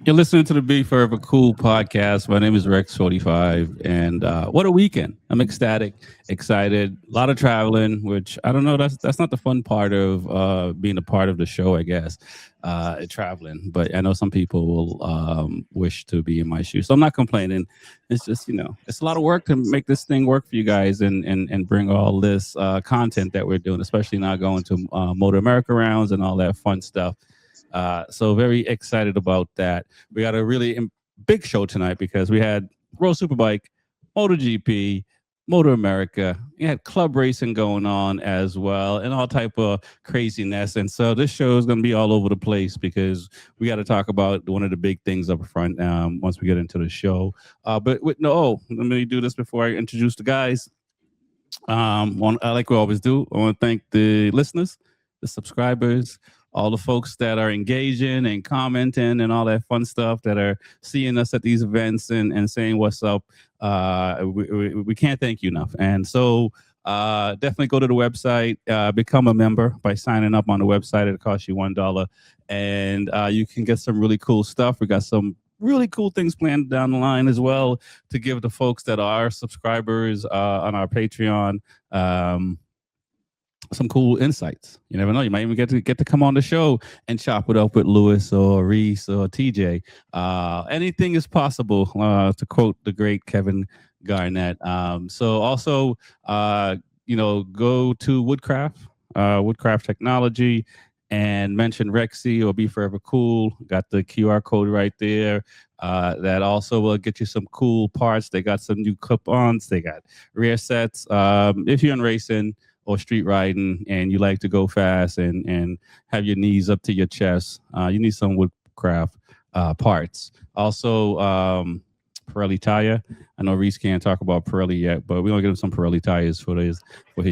You're listening to the Big Forever Cool podcast. My name is Rex45, and what a weekend! I'm ecstatic, excited. A lot of traveling, which I don't know. That's not the fun part of being a part of the show, I guess. Traveling, but I know some people will wish to be in my shoes, so I'm not complaining. It's just it's a lot of work to make this thing work for you guys and bring all this content that we're doing, especially now going to MotoAmerica rounds and all that fun stuff. So very excited about that. We got a really big show tonight because we had World Superbike, MotoGP, MotoAmerica. We had club racing going on as well, and all type of craziness. And so this show is going to be all over the place because we got to talk about one of the big things up front once we get into the show. But let me do this before I introduce the guys. Like we always do, I want to thank the listeners, the subscribers, all the folks that are engaging and commenting and all that fun stuff, that are seeing us at these events and saying what's up. We can't thank you enough. And so definitely go to the website, become a member by signing up on the website. It costs you $1, and you can get some really cool stuff. We got some really cool things planned down the line as well to give the folks that are subscribers on our Patreon some cool insights. You never know. You might even get to come on the show and chop it up with Lewis or Reese or TJ. Anything is possible, to quote the great Kevin Garnett. So also, go to Woodcraft Technology, and mention Rexy or Be Forever Cool. Got the QR code right there. That also will get you some cool parts. They got some new clip-ons. They got rear sets. If you're in racing or street riding and you like to go fast and have your knees up to your chest, you need some Woodcraft parts. Also, Pirelli tire. I know Reese can't talk about Pirelli yet, but we're gonna get him some Pirelli tires for his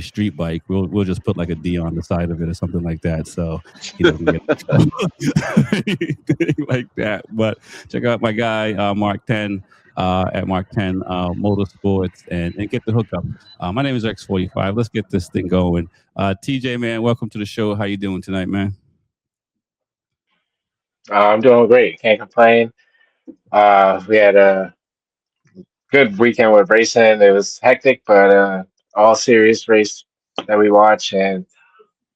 street bike. We'll just put like a D on the side of it or something like that, so he doesn't get anything like that. But check out my guy Mark 10 at Mark 10 Motorsports and get the hookup. My name is X45. Let's get this thing going. TJ, man, welcome to the show. How you doing tonight, man? I'm doing great. Can't complain. We had a good weekend with racing. It was hectic, but all serious race that we watched, and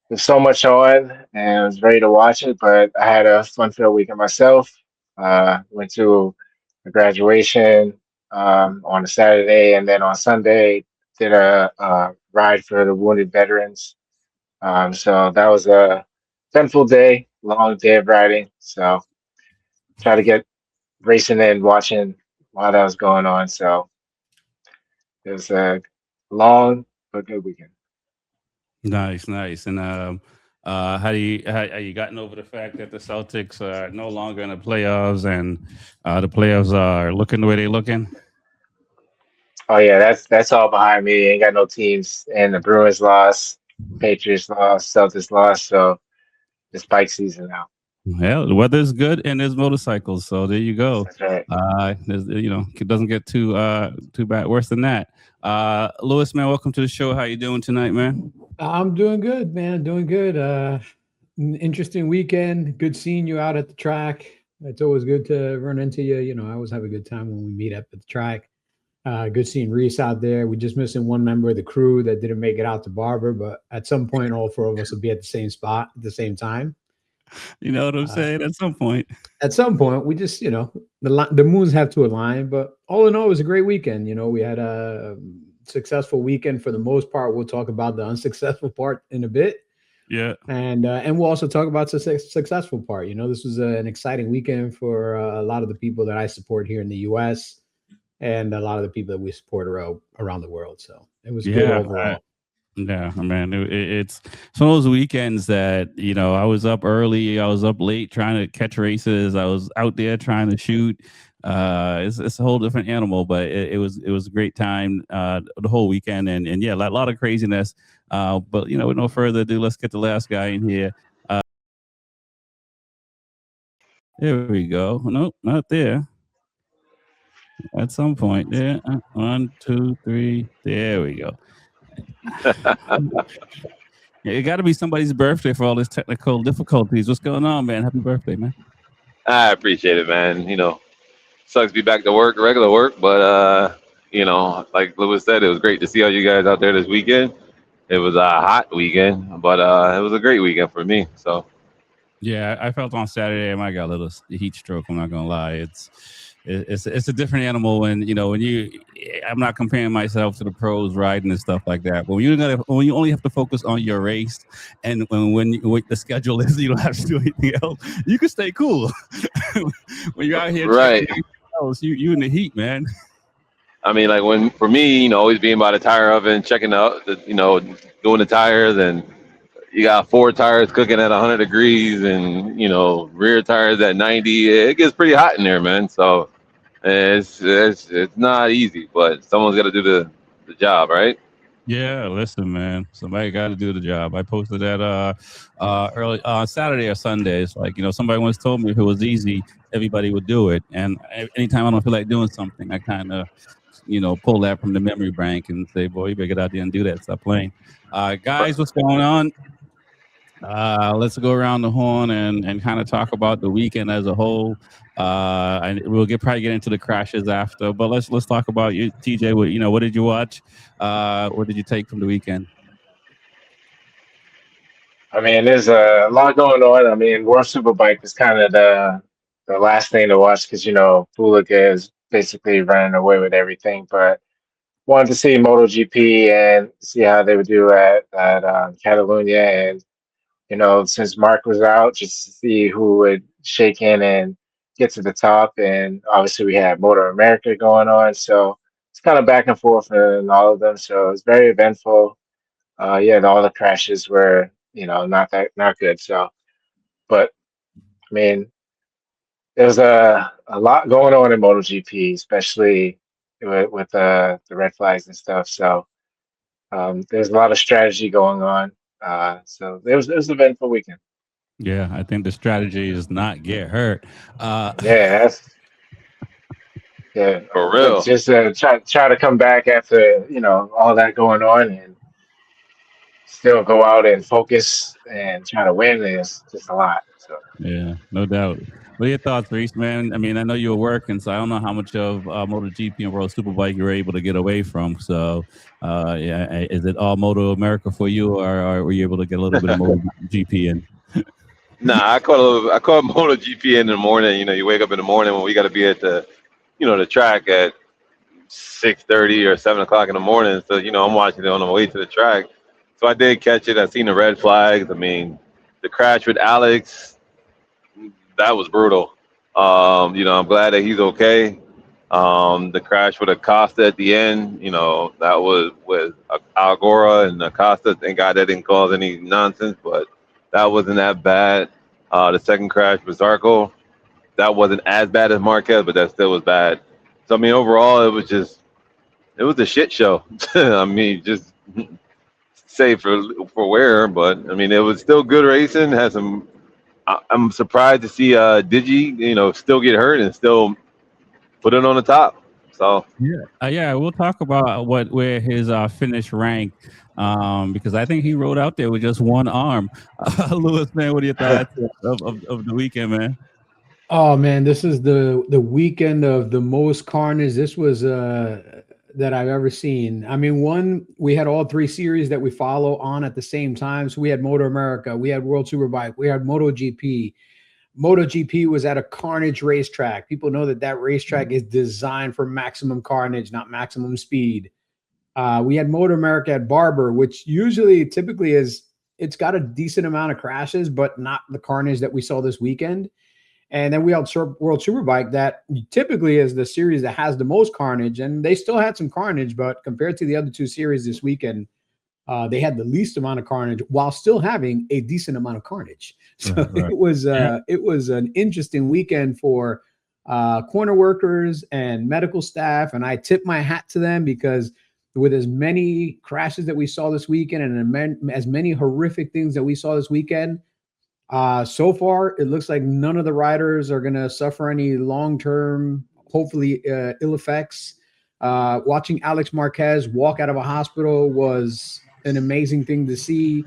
there's so much on, and I was ready to watch it. But I had a fun-filled weekend myself. Went to a graduation on a Saturday, and then on Sunday did a ride for the wounded veterans. So that was a eventful day, long day of riding. So try to get racing and watching while that was going on. So it was a long but good weekend. Nice. And how are you gotten over the fact that the Celtics are no longer in the playoffs and the playoffs are looking the way they're looking? Oh yeah, that's all behind me. Ain't got no teams, and the Bruins lost, Patriots lost, Celtics lost. So it's bike season now. Well, the weather's good and there's motorcycles, so there you go. That's right. It doesn't get too bad worse than that. Lewis, man, welcome to the show. How you doing tonight, man? I'm doing good, man. Doing good. Interesting weekend. Good seeing you out at the track. It's always good to run into you. I always have a good time when we meet up at the track. Good seeing Reese out there. We're just missing one member of the crew that didn't make it out to Barber, but at some point, all four of us will be at the same spot at the same time. You know what I'm saying? At some point, we just, the moons have to align. But all in all, it was a great weekend. We had a successful weekend for the most part. We'll talk about the unsuccessful part in a bit. Yeah, and we'll also talk about the successful part. This was an exciting weekend for a lot of the people that I support here in the U.S. and a lot of the people that we support around the world. So it was good overall. Yeah, man, it's some of those weekends that I was up early, I was up late trying to catch races, I was out there trying to shoot. It's a whole different animal, but it was a great time the whole weekend, and yeah, a lot of craziness. But with no further ado, let's get the last guy in here. There we go. Nope, not there. At some point, there. 1, 2, 3. There we go. Yeah, it got to be somebody's birthday for all this technical difficulties. What's going on, man? Happy birthday, man. I appreciate it, man. Sucks to be back to work, regular work, but like Lewis said, it was great to see all you guys out there this weekend. It was a hot weekend, but it was a great weekend for me. So Yeah, I felt on Saturday I might got a little heat stroke. I'm not gonna lie. It's a different animal when I'm not comparing myself to the pros riding and stuff like that. But when you only have to focus on your race, and when the schedule is, you don't have to do anything else. You can stay cool. When you're out here checking right. everything else, you in the heat, man. I mean, like for me, always being by the tire oven, checking out, doing the tires, and you got four tires cooking at 100 degrees, and rear tires at 90. It gets pretty hot in there, man. So it's not easy, but someone's got to do the job, right? Yeah, listen, man. Somebody got to do the job. I posted that early Saturday or Sunday. It's like somebody once told me if it was easy, everybody would do it. And anytime I don't feel like doing something, I kind of pull that from the memory bank and say, boy, you better get out there and do that. Stop playing. Guys, what's going on? Let's go around the horn and kind of talk about the weekend as a whole. And we'll probably get into the crashes after, but let's talk about you, TJ. What did you watch? What did you take from the weekend? I mean, there's a lot going on. I mean, World Superbike is kind of the last thing to watch because Fulica is basically running away with everything. But wanted to see MotoGP and see how they would do at Catalonia, and since Mark was out, just to see who would shake in and get to the top. And obviously, we had MotoAmerica going on, so it's kind of back and forth in all of them. So it's very eventful. Yeah, all the crashes were not good. So, but I mean, there's a lot going on in MotoGP, especially with the red flags and stuff. So there's a lot of strategy going on. So it was an eventful weekend. Yeah, I think the strategy is not get hurt. Yeah, yeah. For But real. just try to come back after all that going on and still go out and focus and try to win is just a lot. So. Yeah, no doubt. What are your thoughts, Reese, man? I mean, I know you were working, so I don't know how much of MotoGP and World Superbike you were able to get away from. So, yeah, is it all Moto America for you, or were you able to get a little bit of MotoGP in? Nah, I caught MotoGP in the morning. You wake up in the morning when we got to be at the track at 6:30 or 7 o'clock in the morning. So I'm watching it on the way to the track. So I did catch it. I seen the red flags. I mean, the crash with Alex, that was brutal. I'm glad that he's okay. The crash with Acosta at the end, that was with Algora and Acosta. Thank God that didn't cause any nonsense, but that wasn't that bad. The second crash with Zarco, that wasn't as bad as Marquez, but that still was bad. So I mean, overall, it was a shit show. I mean, just say for where, but I mean, it was still good racing. Had some. I'm surprised to see Digi, still get hurt and still put it on the top. So Yeah, we'll talk about where his finish rank, because I think he rode out there with just one arm. Lewis, man, what are your thoughts of the weekend, man? Oh man, this is the weekend of the most carnage. This was that I've ever seen. I mean, we had all three series that we follow on at the same time. So we had MotoAmerica, we had World Superbike, we had MotoGP. MotoGP was at a carnage racetrack. People know that racetrack is designed for maximum carnage, not maximum speed. We had MotoAmerica at Barber, which typically it's got a decent amount of crashes, but not the carnage that we saw this weekend. And then we had World Superbike, that typically is the series that has the most carnage, and they still had some carnage, but compared to the other two series this weekend, they had the least amount of carnage while still having a decent amount of carnage. So right. It was an interesting weekend for corner workers and medical staff, and I tip my hat to them, because with as many crashes that we saw this weekend and as many horrific things that we saw this weekend, so far, it looks like none of the riders are going to suffer any long-term, hopefully, ill effects. Watching Alex Marquez walk out of a hospital was an amazing thing to see.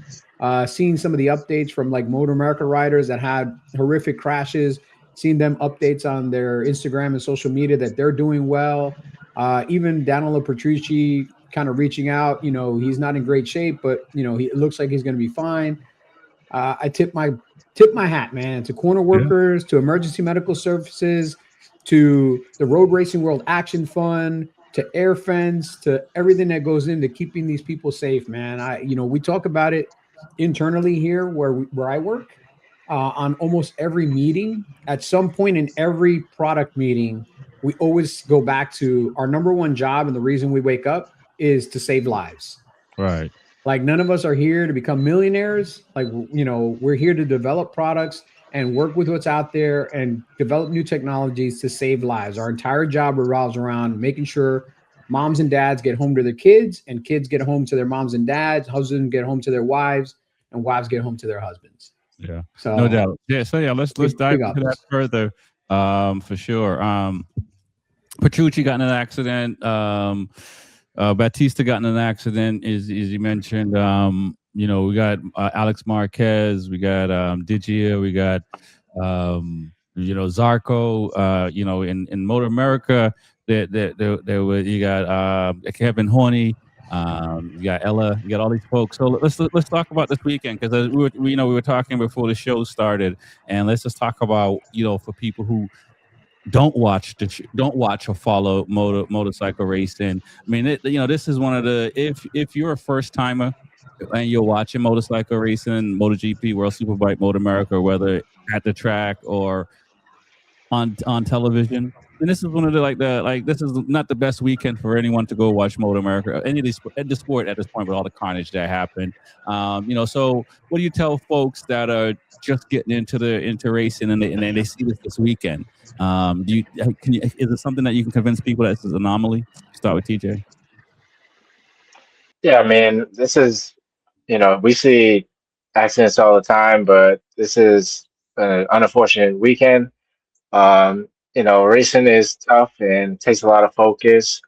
Seeing some of the updates from like MotoAmerica riders that had horrific crashes, seeing them updates on their Instagram and social media that they're doing well. Even Danilo Petrucci kind of reaching out. He's not in great shape, but it looks like he's going to be fine. I tip my hat, man, to corner workers, to emergency medical services, to the Road Racing World Action Fund, to Air Fence, to everything that goes into keeping these people safe, man. We talk about it internally here where I work on almost every meeting. At some point in every product meeting, we always go back to our number one job, and the reason we wake up is to save lives. Right. Like, none of us are here to become millionaires. Like, we're here to develop products and work with what's out there and develop new technologies to save lives. Our entire job revolves around making sure moms and dads get home to their kids, and kids get home to their moms and dads, husbands get home to their wives, and wives get home to their husbands. Yeah, so no doubt. Yeah, so yeah, let's dive into that further, for sure. Petrucci got in an accident. Batista got in an accident, as you mentioned. We got Alex Marquez, we got Digia, we got Zarco. In MotoAmerica, there were, you got Kevin Horney. You got Ella, you got all these folks. So let's talk about this weekend, because we were talking before the show started, and let's just talk about for people who don't watch or follow motorcycle racing. I mean, this is one of the, if you're a first timer and you're watching motorcycle racing, MotoGP, World Superbike, MotoAmerica, whether at the track or on television, and this is one of the this is not the best weekend for anyone to go watch MotoAmerica, any of the sport at this point, with all the carnage that happened. So what do you tell folks that are just getting into racing and they see this weekend? Is it something that you can convince people that this is an anomaly? Start with TJ. Yeah, I mean, this is, we see accidents all the time, but this is an unfortunate weekend. Racing is tough and takes a lot of focus.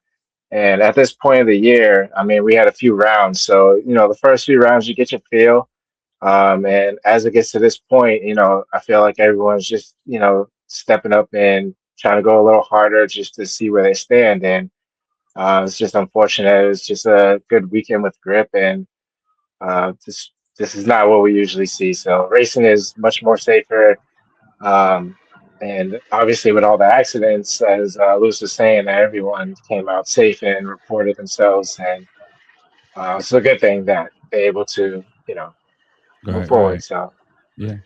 And at this point of the year, I mean, we had a few rounds. So, the first few rounds, you get your feel. And as it gets to this point, I feel like everyone's just, stepping up and trying to go a little harder just to see where they stand. And it's just unfortunate. It's just a good weekend with grip. And this is not what we usually see. So racing is much more safer. And obviously, with all the accidents, as Lewis was saying, that everyone came out safe and reported themselves, and it's a good thing that they're able to, move forward. Right. So, yeah.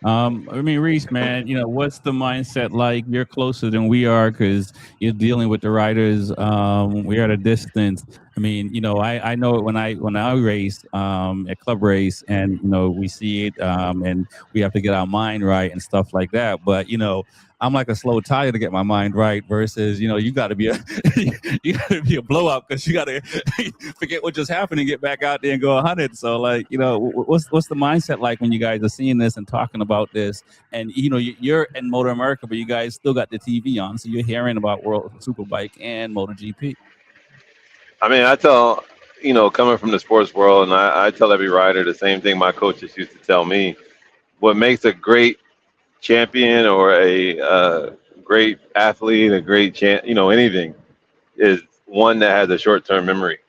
I mean, Reese, man, what's the mindset like? You're closer than we are because you're dealing with the riders. We're at a distance. I mean, I know it when I race at club race, and we see it, and we have to get our mind right and stuff like that. But I'm like a slow tire to get my mind right. Versus, you got to be a blow up, because you got to forget what just happened and get back out there and go 100. So, what's the mindset like when you guys are seeing this and talking about this? And you're in MotoAmerica, but you guys still got the TV on, so you're hearing about World Superbike and MotoGP. I mean, I tell, coming from the sports world, and I tell every rider the same thing my coaches used to tell me. What makes a great champion or a great athlete, a great anything, is one that has a short-term memory.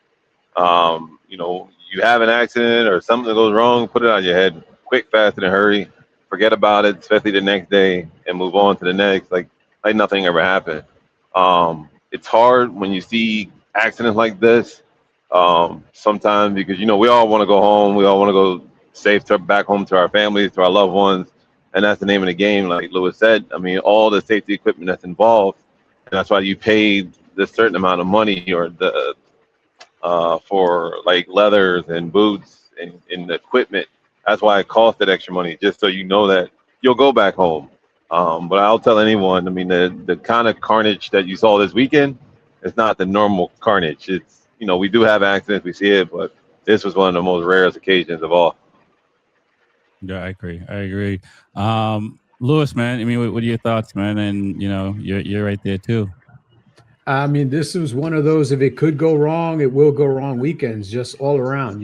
You have an accident or something that goes wrong, put it on your head quick, fast, in a hurry, forget about it, especially the next day, and move on to the next, like nothing ever happened. It's hard when you see accidents like this, sometimes, because we all want to go home, we all want to go safe back home to our families, to our loved ones, and that's the name of the game. Like Lewis said, I mean, all the safety equipment that's involved, and that's why you paid this certain amount of money, or the for like leathers and boots and the equipment. That's why it costs that extra money, just so you know that you'll go back home. But I'll tell anyone, I mean, the kind of carnage that you saw this weekend, it's not the normal carnage. It's, we do have accidents, we see it, but this was one of the most rarest occasions of all. Yeah, I agree. Lewis, man, I mean, what are your thoughts, man? And you're right there too. I mean, this was one of those, if it could go wrong, it will go wrong weekends, just all around,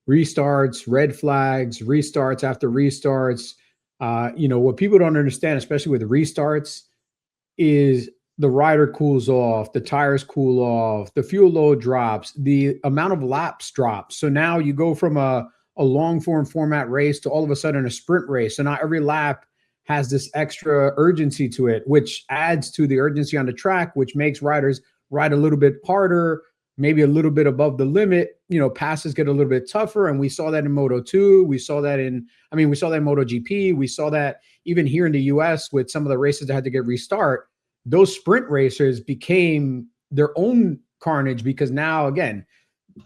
restarts, red flags, restarts after restarts, What people don't understand, especially with restarts, is the rider cools off, the tires cool off, the fuel load drops, the amount of laps drops. So now you go from a long format race to all of a sudden a sprint race. So now every lap has this extra urgency to it, which adds to the urgency on the track, which makes riders ride a little bit harder, maybe a little bit above the limit. Passes get a little bit tougher. And we saw that in Moto2. We saw that in MotoGP. We saw that even here in the US with some of the races that had to get restart. Those sprint racers became their own carnage because now, again,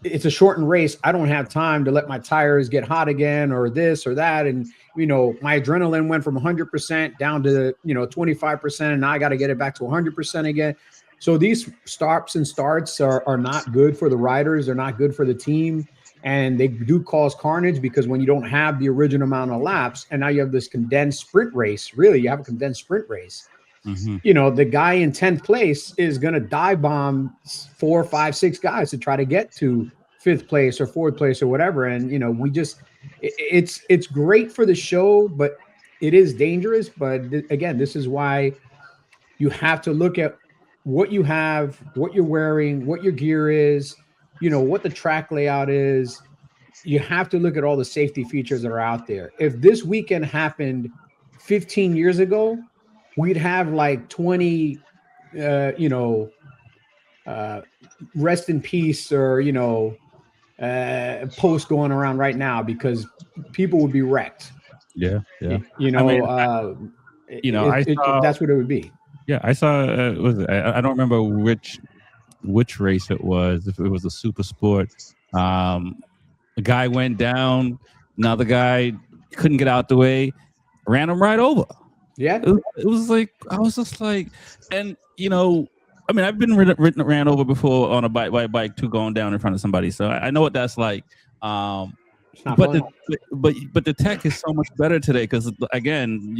it's a shortened race. I don't have time to let my tires get hot again or this or that. And, my adrenaline went from 100% down to, 25%. And now I got to get it back to 100% again. So these stops and starts are not good for the riders. They're not good for the team. And they do cause carnage because when you don't have the original amount of laps and now you have this condensed sprint race, really, you have a condensed sprint race. Mm-hmm. The guy in 10th place is going to dive bomb 4, 5, 6 guys to try to get to 5th place or 4th place or whatever. And, it's great for the show, but it is dangerous. But again, this is why you have to look at what you have, what you're wearing, what your gear is, what the track layout is. You have to look at all the safety features that are out there. If this weekend happened 15 years ago, we'd have like 20, rest in peace or, posts going around right now because people would be wrecked. Yeah. Yeah. That's what it would be. Yeah. I saw, I don't remember which race it was. If it was a super sport, a guy went down, another guy couldn't get out the way, ran him right over. Yeah, it was like I was just like, and I've been ran over before on a bike too, going down in front of somebody, so I know what that's like. But the tech is so much better today because again,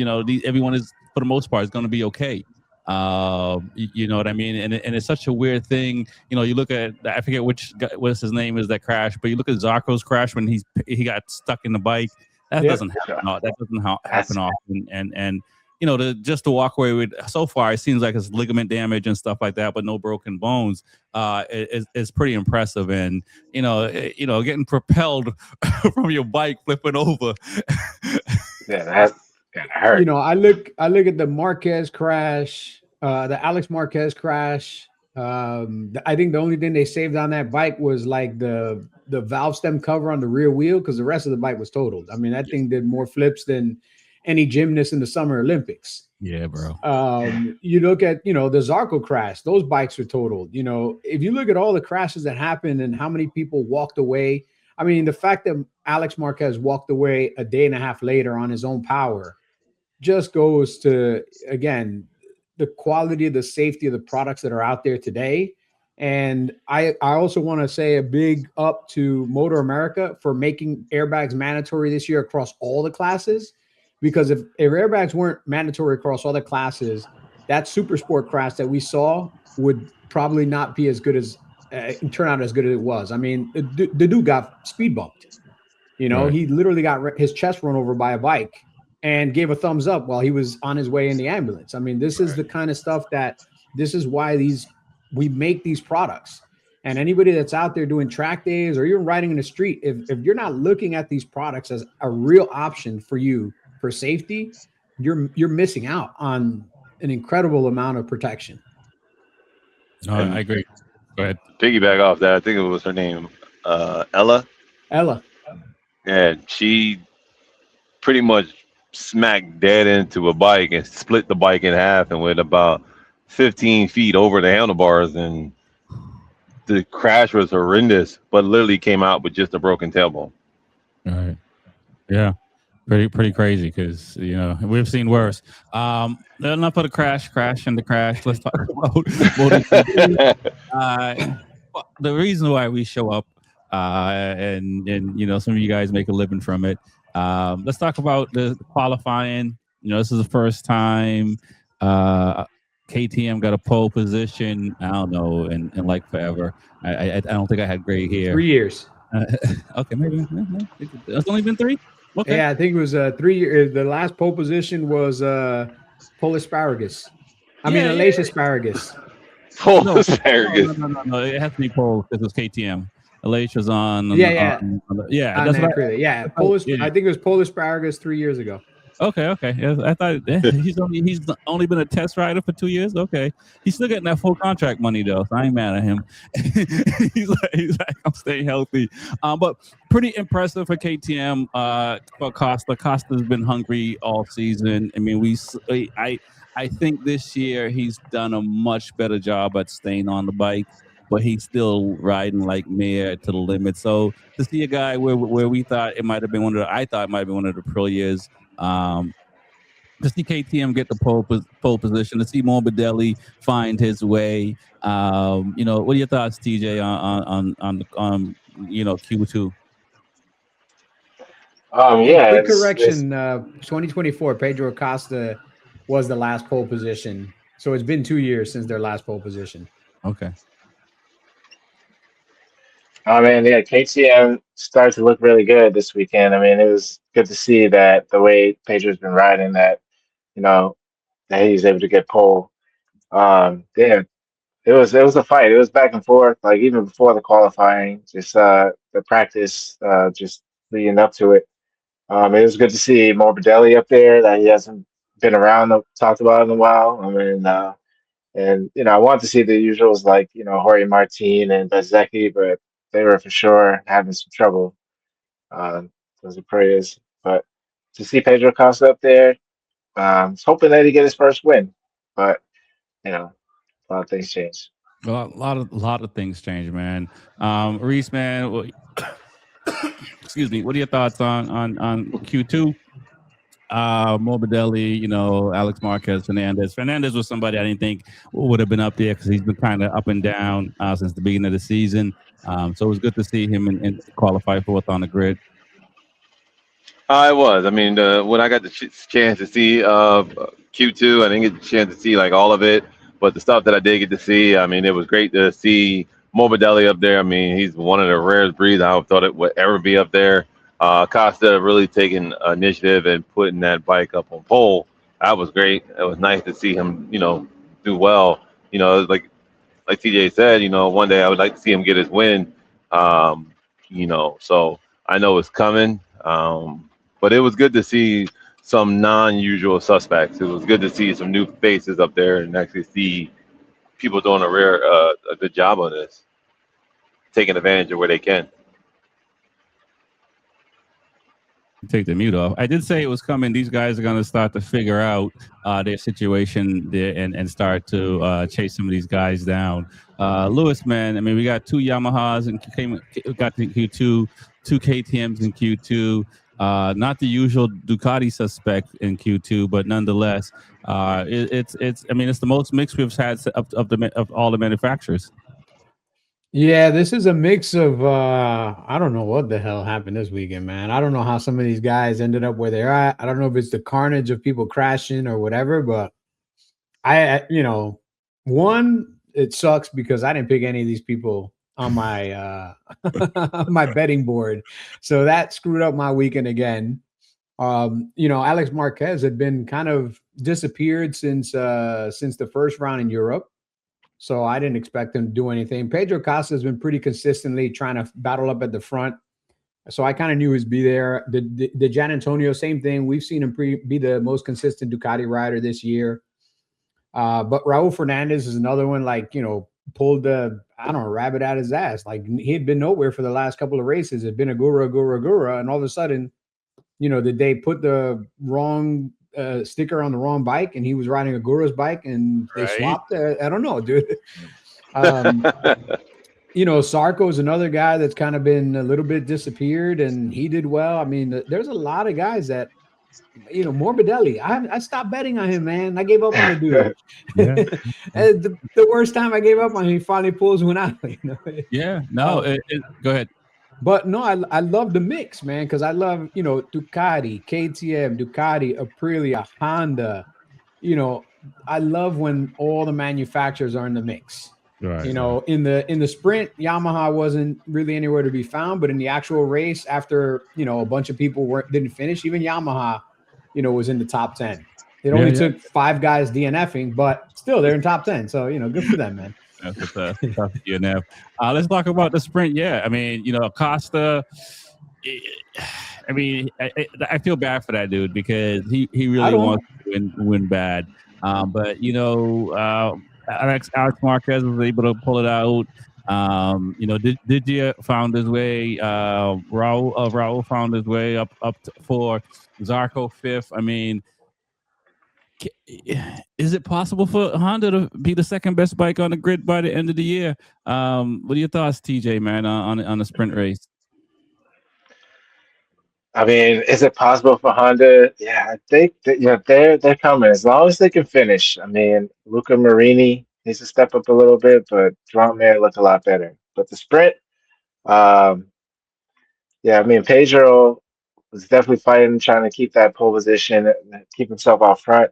everyone is for the most part is going to be okay. You know what I mean? And it's such a weird thing. You look at, I forget what's his name is that crash, but you look at Zarco's crash when he got stuck in the bike. That doesn't happen. That doesn't happen often. And to walk away with, so far it seems like it's ligament damage and stuff like that, but no broken bones. Is pretty impressive. And getting propelled from your bike flipping over. Yeah, that hurt. I look at the Marquez crash, the Alex Marquez crash. I think the only thing they saved on that bike was like the valve stem cover on the rear wheel because the rest of the bike was totaled. I mean, that thing did more flips than any gymnast in the Summer Olympics. Yeah, bro. You look at, the Zarco crash, those bikes were totaled. If you look at all the crashes that happened and how many people walked away, I mean, the fact that Alex Marquez walked away a day and a half later on his own power just goes to, again, the quality of the safety of the products that are out there today. And I also want to say a big up to MotoAmerica for making airbags mandatory this year across all the classes. Because if airbags weren't mandatory across all the classes, that super sport crash that we saw would probably not be as good as turn out as good as it was. I mean, the dude got speed bumped. Right. He literally got his chest run over by a bike and gave a thumbs up while he was on his way in the ambulance. I mean, this is the kind of stuff this is why we make these products. And anybody that's out there doing track days or even riding in the street, if you're not looking at these products as a real option for you for safety, you're missing out on an incredible amount of protection. No, I agree. Go ahead. Piggyback off that, I think it was her name, Ella. Yeah, she pretty much smacked dead into a bike and split the bike in half and went about 15 feet over the handlebars, and the crash was horrendous, but literally came out with just a broken tailbone. All right. Yeah. Pretty crazy because we've seen worse. Enough of the crash and the crash. Let's talk about MotoGP. The reason why we show up, and some of you guys make a living from it. Let's talk about the qualifying. This is the first time KTM got a pole position. I don't know, and like forever. I don't think I had gray hair. 3 years. Okay, maybe it's only been 3. Okay. Yeah, I think it was 3 years. The last pole position was Pole Asparagus. I mean, Yeah, Alicia Asparagus. Full no, asparagus. no. It has to be Pole because it's KTM. Alicia's Yeah, yeah. yeah. On That's what acrylic. Yeah, I thought. I think it was Pole Asparagus 3 years ago. Okay. Yeah, I thought he's only been a test rider for 2 years. Okay, he's still getting that full contract money though, so I ain't mad at him. he's like I'm staying healthy, but pretty impressive for KTM. For Costa. Costa's been hungry all season. I mean, I think this year he's done a much better job at staying on the bike, but he's still riding like mare to the limit. So to see a guy where we thought it might have been I thought it might have been one of the pro years. Um, to see KTM get the pole position, to see Morbidelli find his way. What are your thoughts, TJ, on Q2? Hey, Yeah, quick it's correction. 2024, Pedro Acosta was the last pole position. So it's been 2 years since their last pole position. Okay. oh man, yeah, KTM started to look really good this weekend. I mean, it was good to see that the way Pedro's been riding that, you know, that he's able to get pole. Yeah, it was a fight. It was back and forth, like even before the qualifying, just the practice, just leading up to it. It was good to see Morbidelli up there that he hasn't been around talked about in a while. I mean, and I wanted to see the usuals like Jorge Martin and Bezzecchi, but they were for sure having some trouble. Those are prayers. But to see Pedro Costa up there, I was hoping that he get his first win. But a lot of things changed. A lot of things change, man. Reese, man, excuse me. What are your thoughts on Q2? Morbidelli, Alex Marquez, Fernandez. Fernandez was somebody I didn't think would have been up there because he's been kind of up and down since the beginning of the season. So it was good to see him and qualify fourth on the grid. I was. I mean, when I got the chance to see Q2, I didn't get the chance to see like all of it, but the stuff that I did get to see, I mean, it was great to see Morbidelli up there. I mean, he's one of the rarest breeds I thought it would ever be up there. Costa really taking initiative and putting that bike up on pole. That was great. It was nice to see him, do well. Like TJ said, one day I would like to see him get his win. So I know it's coming. But it was good to see some non-usual suspects. It was good to see some new faces up there and actually see people doing a good job on this, taking advantage of where they can. Take the mute off. I did say it was coming. These guys are going to start to figure out their situation there and start to chase some of these guys down. Lewis, man, I mean, we got two Yamahas and got the Q2, two KTMs in Q2. Not the usual Ducati suspect in Q2, but nonetheless, it's the most mix we've had of all the manufacturers. Yeah, this is a mix of I don't know what the hell happened this weekend, man. I don't know how some of these guys ended up where they're at. I don't know if it's the carnage of people crashing or whatever, but one, it sucks because I didn't pick any of these people on my my betting board. So that screwed up my weekend again. Alex Marquez had been kind of disappeared since the first round in Europe. So I didn't expect him to do anything. Pedro Costa has been pretty consistently trying to battle up at the front. So I kind of knew he'd be there. The Gian Antonio, same thing. We've seen him be the most consistent Ducati rider this year. But Raul Fernandez is another one, pulled the, rabbit out of his ass. Like he had been nowhere for the last couple of races. It had been a gura. And all of a sudden, did they put the wrong sticker on the wrong bike and he was riding a Gura's bike and they swapped? I don't know, dude. Sarko is another guy that's kind of been a little bit disappeared and he did well. I mean, there's a lot of guys that, Morbidelli, I stopped betting on him, man. I gave up on the dude. Yeah. the worst time I gave up on him, he finally pulls one out. Yeah, no, go ahead. But no, I love the mix, man, because I love, Ducati, KTM, Ducati, Aprilia, Honda. I love when all the manufacturers are in the mix. Right. You know, in the sprint, Yamaha wasn't really anywhere to be found, but in the actual race, after a bunch of people didn't finish, even Yamaha, was in the top 10. It only took 5 guys DNFing, but still they're in top 10. So good for them, man. That's a tough DNF. Let's talk about the sprint. Yeah, I mean, Acosta. I mean, I feel bad for that dude because he really wants to win bad. But Alex Marquez was able to pull it out. Didier found his way. Raul found his way up for Zarco 5th. I mean, is it possible for Honda to be the second best bike on the grid by the end of the year? What are your thoughts, TJ, man, on the sprint race? I mean, is it possible for Honda? Yeah, I think that, they're coming as long as they can finish. I mean, Luca Marini needs to step up a little bit, but Drummer looked a lot better. But the sprint, yeah, I mean, Pedro was definitely fighting, trying to keep that pole position, keep himself out front.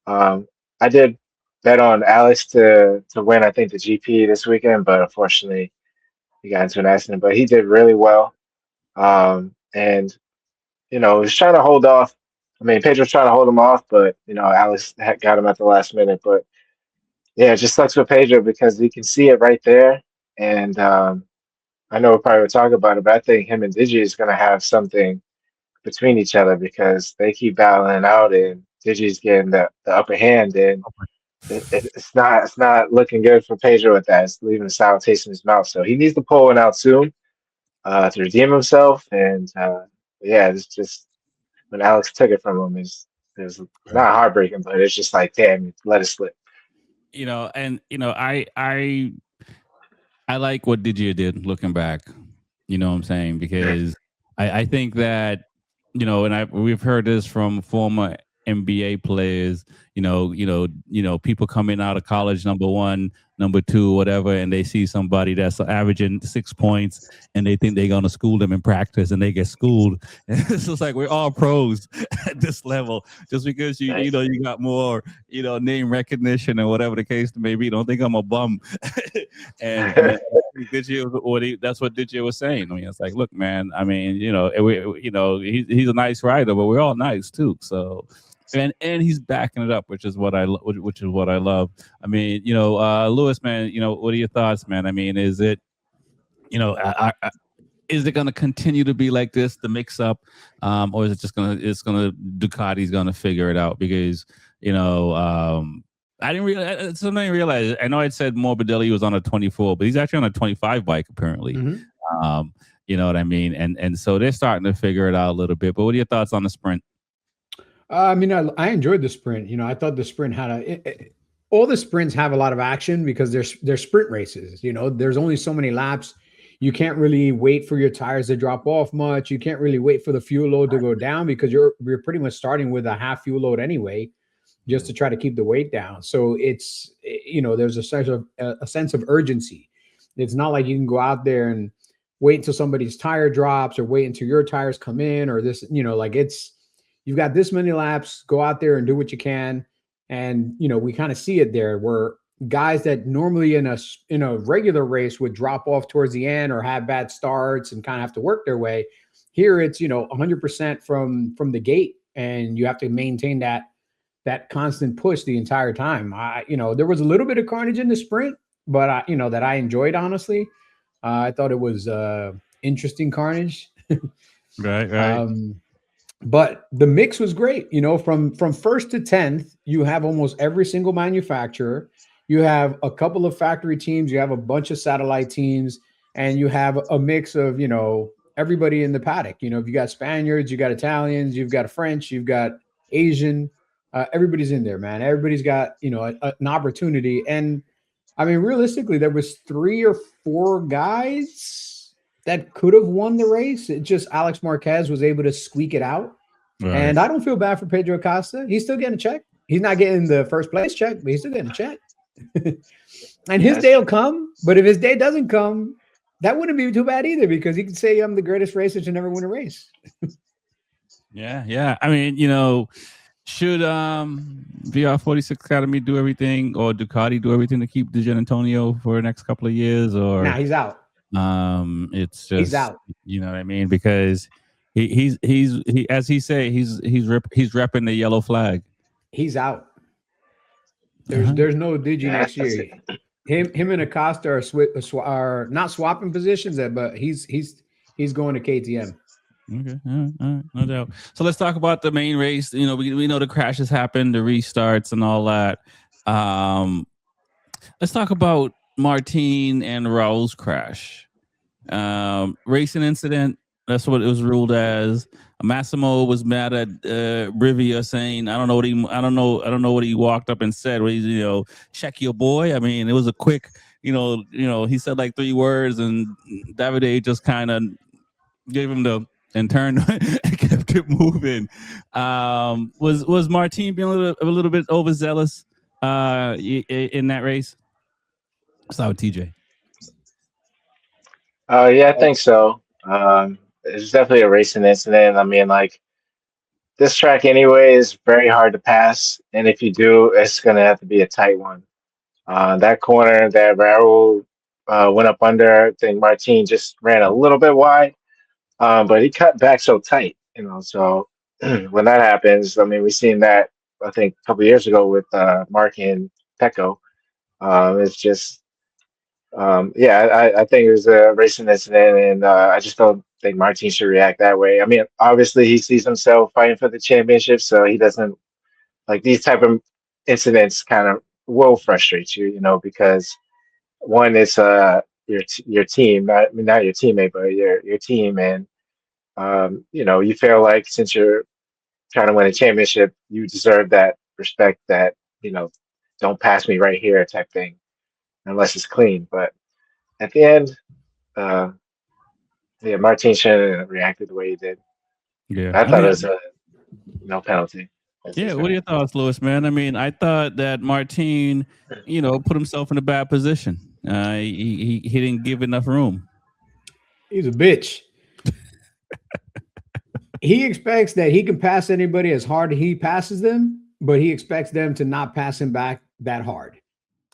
I did bet on Alex to win, I think, the GP this weekend, but unfortunately, he got into an accident. But he did really well, and was trying to hold off. I mean, Pedro's trying to hold him off, but Alex got him at the last minute. But yeah, it just sucks for Pedro because you can see it right there, and I know we'll probably talk about it, but I think him and Digi is going to have something between each other because they keep battling out, and Digi's getting the upper hand, and it's not looking good for Pedro with that. It's leaving a sour taste in his mouth. So he needs to pull one out soon to redeem himself. And yeah, it's just when Alex took it from him, it was not heartbreaking, but it's just like, damn, let it slip. I like what Didier did looking back. You know what I'm saying? Because I think that, and we've heard this from former NBA players, people coming out of college, number 1, number 2, whatever, and they see somebody that's averaging 6 points and they think they're going to school them in practice and they get schooled. It's just like we're all pros at this level just because you got more, name recognition and whatever the case may be. Don't think I'm a bum. and that's what Didier was saying. I mean, it's like, look, man, I mean, he's a nice rider, but we're all nice too. So, and he's backing it up, which is what I love. I mean, Lewis, man, what are your thoughts, man? I mean, is it, is it going to continue to be like this, the mix up, or is it just Ducati's going to figure it out? Because, I didn't realize. I know I said Morbidelli was on a 24, but he's actually on a 25 bike apparently. Mm-hmm. You know what I mean? And so they're starting to figure it out a little bit. But what are your thoughts on the sprint? I mean, I enjoyed the sprint. I thought the sprint had all the sprints have a lot of action because they're sprint races. There's only so many laps. You can't really wait for your tires to drop off much. You can't really wait for the fuel load to go down because you're pretty much starting with a half fuel load anyway, just to try to keep the weight down. So it's, there's a sense of urgency. It's not like you can go out there and wait until somebody's tire drops or wait until your tires come in or this, you've got this many laps, go out there and do what you can. And, we kind of see it there where guys that normally in a regular race would drop off towards the end or have bad starts and kind of have to work their way. Here it's, 100% from the gate, and you have to maintain that constant push the entire time. There was a little bit of carnage in the sprint, but that I enjoyed, honestly. I thought it was interesting carnage. Right. But the mix was great. From 1st to 10th, you have almost every single manufacturer. You have a couple of factory teams. You have a bunch of satellite teams, and you have a mix of, everybody in the paddock. If you got Spaniards, you got Italians, you've got French, you've got Asian. Everybody's in there, man. Everybody's got, an opportunity. And I mean, realistically, there was 3 or 4 guys that could have won the race. It just Alex Marquez was able to squeak it out. Right. And I don't feel bad for Pedro Acosta. He's still getting a check. He's not getting the first place check, but he's still getting a check. And his day will come. But if his day doesn't come, that wouldn't be too bad either, because he can say I'm the greatest racer to never win a race. Yeah. I mean, Should VR46 Academy do everything, or Ducati do everything to keep Gian Antonio for the next couple of years, or Nah, he's out. it's just, He's out. you know what I mean? Because he as he say, he's repping the yellow flag. He's out. There's no Digi next year. Him and Acosta are not swapping positions, but he's going to KTM. Okay, all right, no doubt. So let's talk about the main race. You know, we know the crashes happened, the restarts, and all that. Let's talk about Martin and Raul's crash. Racing incident. That's what it was ruled as. Massimo was mad at Rivia, saying, "I don't know what he walked up and said. Well, he's, check your boy." I mean, it was a quick, he said like 3 words, and Davide just kind of gave him the and turned and kept it moving. Was Martin being a little bit overzealous in that race? Start with TJ. Yeah, I think so. It's definitely a racing incident. I mean, like, this track anyway is very hard to pass, and if you do, it's gonna have to be a tight one. That corner that Raul went up under, I think Martin just ran a little bit wide, but he cut back so tight, So when that happens, I mean, we've seen that I think a couple of years ago with Mark and Pecco. It's just. I think it was a racing incident, and I just don't think Martin should react that way. I mean, obviously he sees himself fighting for the championship, so he doesn't like these type of incidents. Kind of will frustrate you, because one is your team, not your teammate, but your team, and you feel like since you're trying to win a championship, you deserve that respect. That don't pass me right here type thing. Unless it's clean, but at the end, Martin shouldn't have reacted the way he did. Yeah, I thought it was no penalty. Yeah, what are your thoughts, Lewis? Man, I mean, I thought that Martin, put himself in a bad position. He didn't give enough room. He's a bitch. He expects that he can pass anybody as hard as he passes them, but he expects them to not pass him back that hard.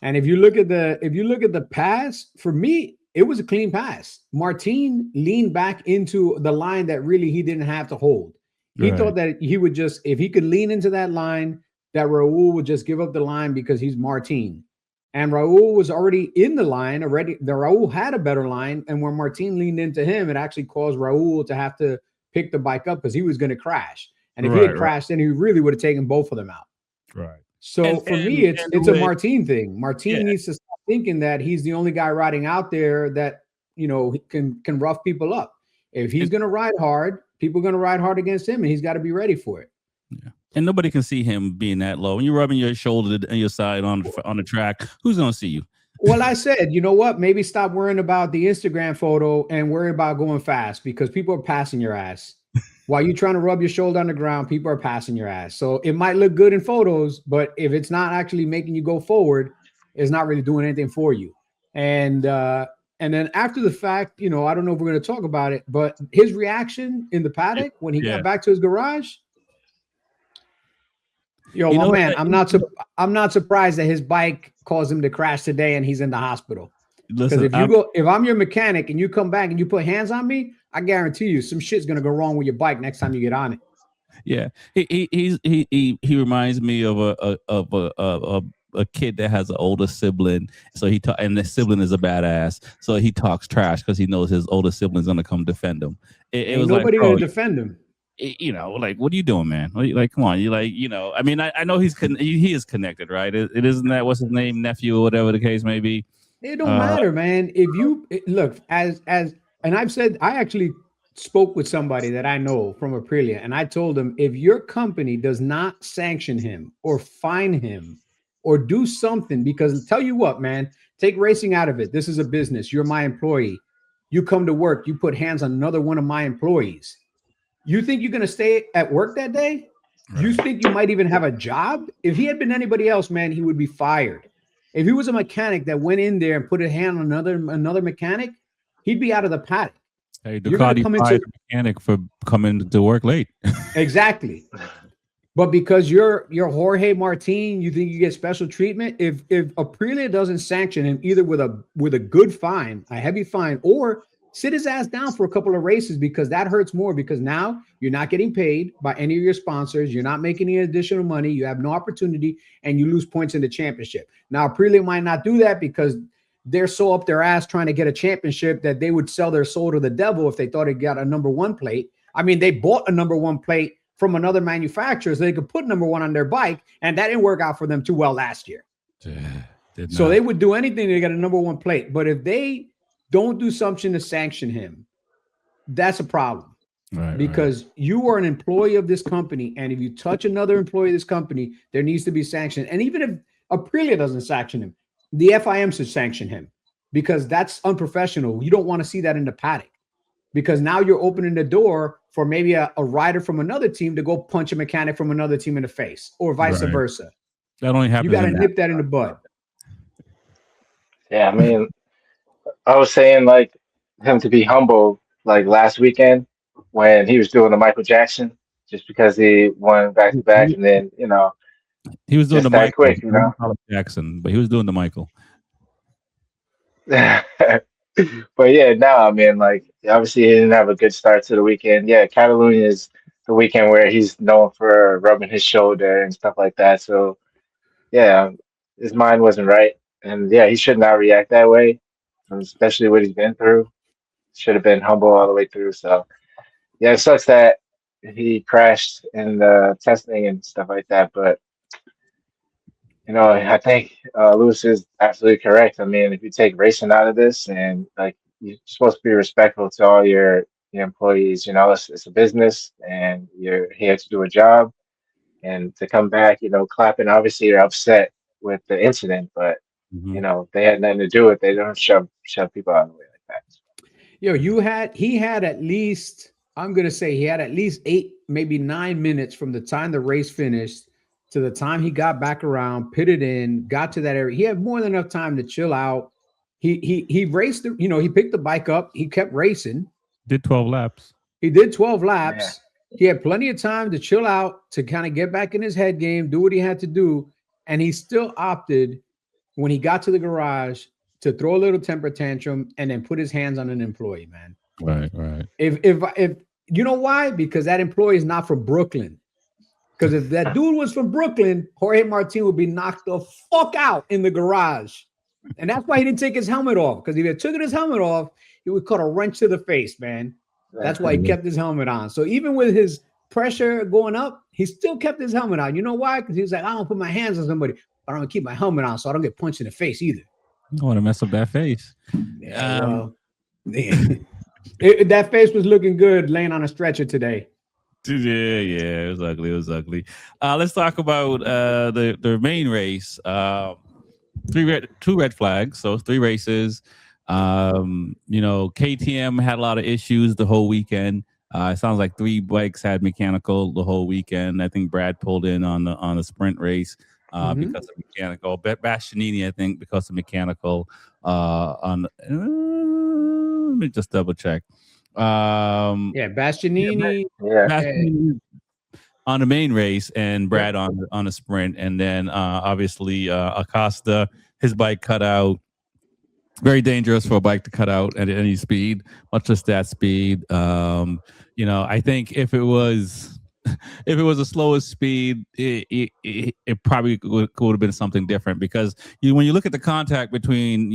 And if you look at the pass, for me, it was a clean pass. Martin leaned back into the line that really he didn't have to hold. He thought that he would just, if he could lean into that line, that Raul would just give up the line because he's Martin. And Raul was already in the line already. Raul had a better line. And when Martin leaned into him, it actually caused Raul to have to pick the bike up because he was going to crash. And if he had crashed, then he really would have taken both of them out. Right. So for me, it's a Martin thing. Martin needs to stop thinking that he's the only guy riding out there that, can rough people up. If he's going to ride hard, people are going to ride hard against him, and he's got to be ready for it. Yeah. And nobody can see him being that low. When you're rubbing your shoulder and your side on the track, who's going to see you? Well, I said, you know what? Maybe stop worrying about the Instagram photo and worry about going fast because people are passing your ass. While you're trying to rub your shoulder on the ground, people are passing your ass. So it might look good in photos, but if it's not actually making you go forward, it's not really doing anything for you. And then after the fact, I don't know if we're going to talk about it, but his reaction in the paddock when he got back to his garage, man, I'm not surprised that his bike caused him to crash today and he's in the hospital. Because if I'm your mechanic and you come back and you put hands on me, I guarantee you some shit's gonna go wrong with your bike next time you get on it. Yeah, he reminds me of a kid that has an older sibling. So and the sibling is a badass. So he talks trash because he knows his older sibling's gonna come defend him. It was nobody like, gonna defend him. Like, what are you doing, man? Like, come on, I mean, I know he is connected, right? It isn't that what's his name, nephew or whatever the case may be. It don't matter, man. If you look and I've said, I actually spoke with somebody that I know from Aprilia, and I told him, if your company does not sanction him or fine him or do something, because tell you what, man, take racing out of it. This is a business. You're my employee. You come to work, you put hands on another one of my employees. You think you're going to stay at work that day? Right. You think you might even have a job? If he had been anybody else, man, he would be fired. If he was a mechanic that went in there and put a hand on another mechanic, he'd be out of the paddock. Hey, Ducati fired the mechanic for coming to work late. Exactly. But because you're Jorge Martin, you think you get special treatment. If Aprilia doesn't sanction him either with a good fine, a heavy fine, or sit his ass down for a couple of races, because that hurts more, because now you're not getting paid by any of your sponsors. You're not making any additional money. You have no opportunity, and you lose points in the championship. Now, Aprilia might not do that because they're so up their ass trying to get a championship that they would sell their soul to the devil if they thought it got a number one plate. I mean, they bought a number one plate from another manufacturer so they could put number one on their bike, and that didn't work out for them too well last year. So they would do anything to get a number one plate. But if they don't do something to sanction him, that's a problem. Right, because you are an employee of this company, and if you touch another employee of this company, there needs to be sanction. And even if Aprilia doesn't sanction him, the FIM should sanction him, because that's unprofessional. You don't want to see that in the paddock, because now you're opening the door for maybe a rider from another team to go punch a mechanic from another team in the face, or vice versa. That only happens. You got to nip that in the bud. Yeah, I mean, I was saying like him to be humble, like last weekend when he was doing the Michael Jackson, just because he won back to back, and then he was doing the Michael quick, Jackson, but he was doing the Michael. But yeah, no, I mean, like obviously he didn't have a good start to the weekend. Yeah, Catalunya is the weekend where he's known for rubbing his shoulder and stuff like that. So yeah, his mind wasn't right, and yeah, he should not react that way, especially what he's been through. Should have been humble all the way through. So yeah, it sucks that he crashed in the testing and stuff like that. But I think Lewis is absolutely correct. I mean, if you take racing out of this, and like you're supposed to be respectful to all your employees, it's a business, and you're here to do a job, and to come back, clapping. Obviously, you're upset with the incident, but they had nothing to do with it. They don't shove people out of the way like that. He had at least, I'm gonna say he had at least 8, maybe 9 minutes from the time the race finished to the time he got back around, pitted in, got to that area. He had more than enough time to chill out. He raced, he picked the bike up. He kept racing. Did 12 laps. He did 12 laps. Yeah. He had plenty of time to chill out, to kind of get back in his head game, do what he had to do. And he still opted, when he got to the garage, to throw a little temper tantrum and then put his hands on an employee, man. Right. If you know why? Because that employee is not from Brooklyn. Because if that dude was from Brooklyn, Jorge Martin would be knocked the fuck out in the garage. And that's why he didn't take his helmet off. Because if he had taken his helmet off, he would cut a wrench to the face, man. That's why he kept his helmet on. So even with his pressure going up, he still kept his helmet on. You know why? Because he was like, I don't put my hands on somebody, but I don't keep my helmet on so I don't get punched in the face either. I don't want to mess up that face. Yeah, that face was looking good laying on a stretcher today. Yeah, it was ugly. Let's talk about the main race. 2 red flags, so 3 races. KTM had a lot of issues the whole weekend. It sounds like 3 bikes had mechanical the whole weekend. I think Brad pulled in on the sprint race because of mechanical. Bastianini, I think, because of mechanical. Let me just double check. Bastianini. Bastianini on the main race, and Brad on the sprint, and then obviously Acosta, his bike cut out. Very dangerous for a bike to cut out at any speed, much less that speed. I think if it was a slower speed, it probably would have been something different, because when you look at the contact between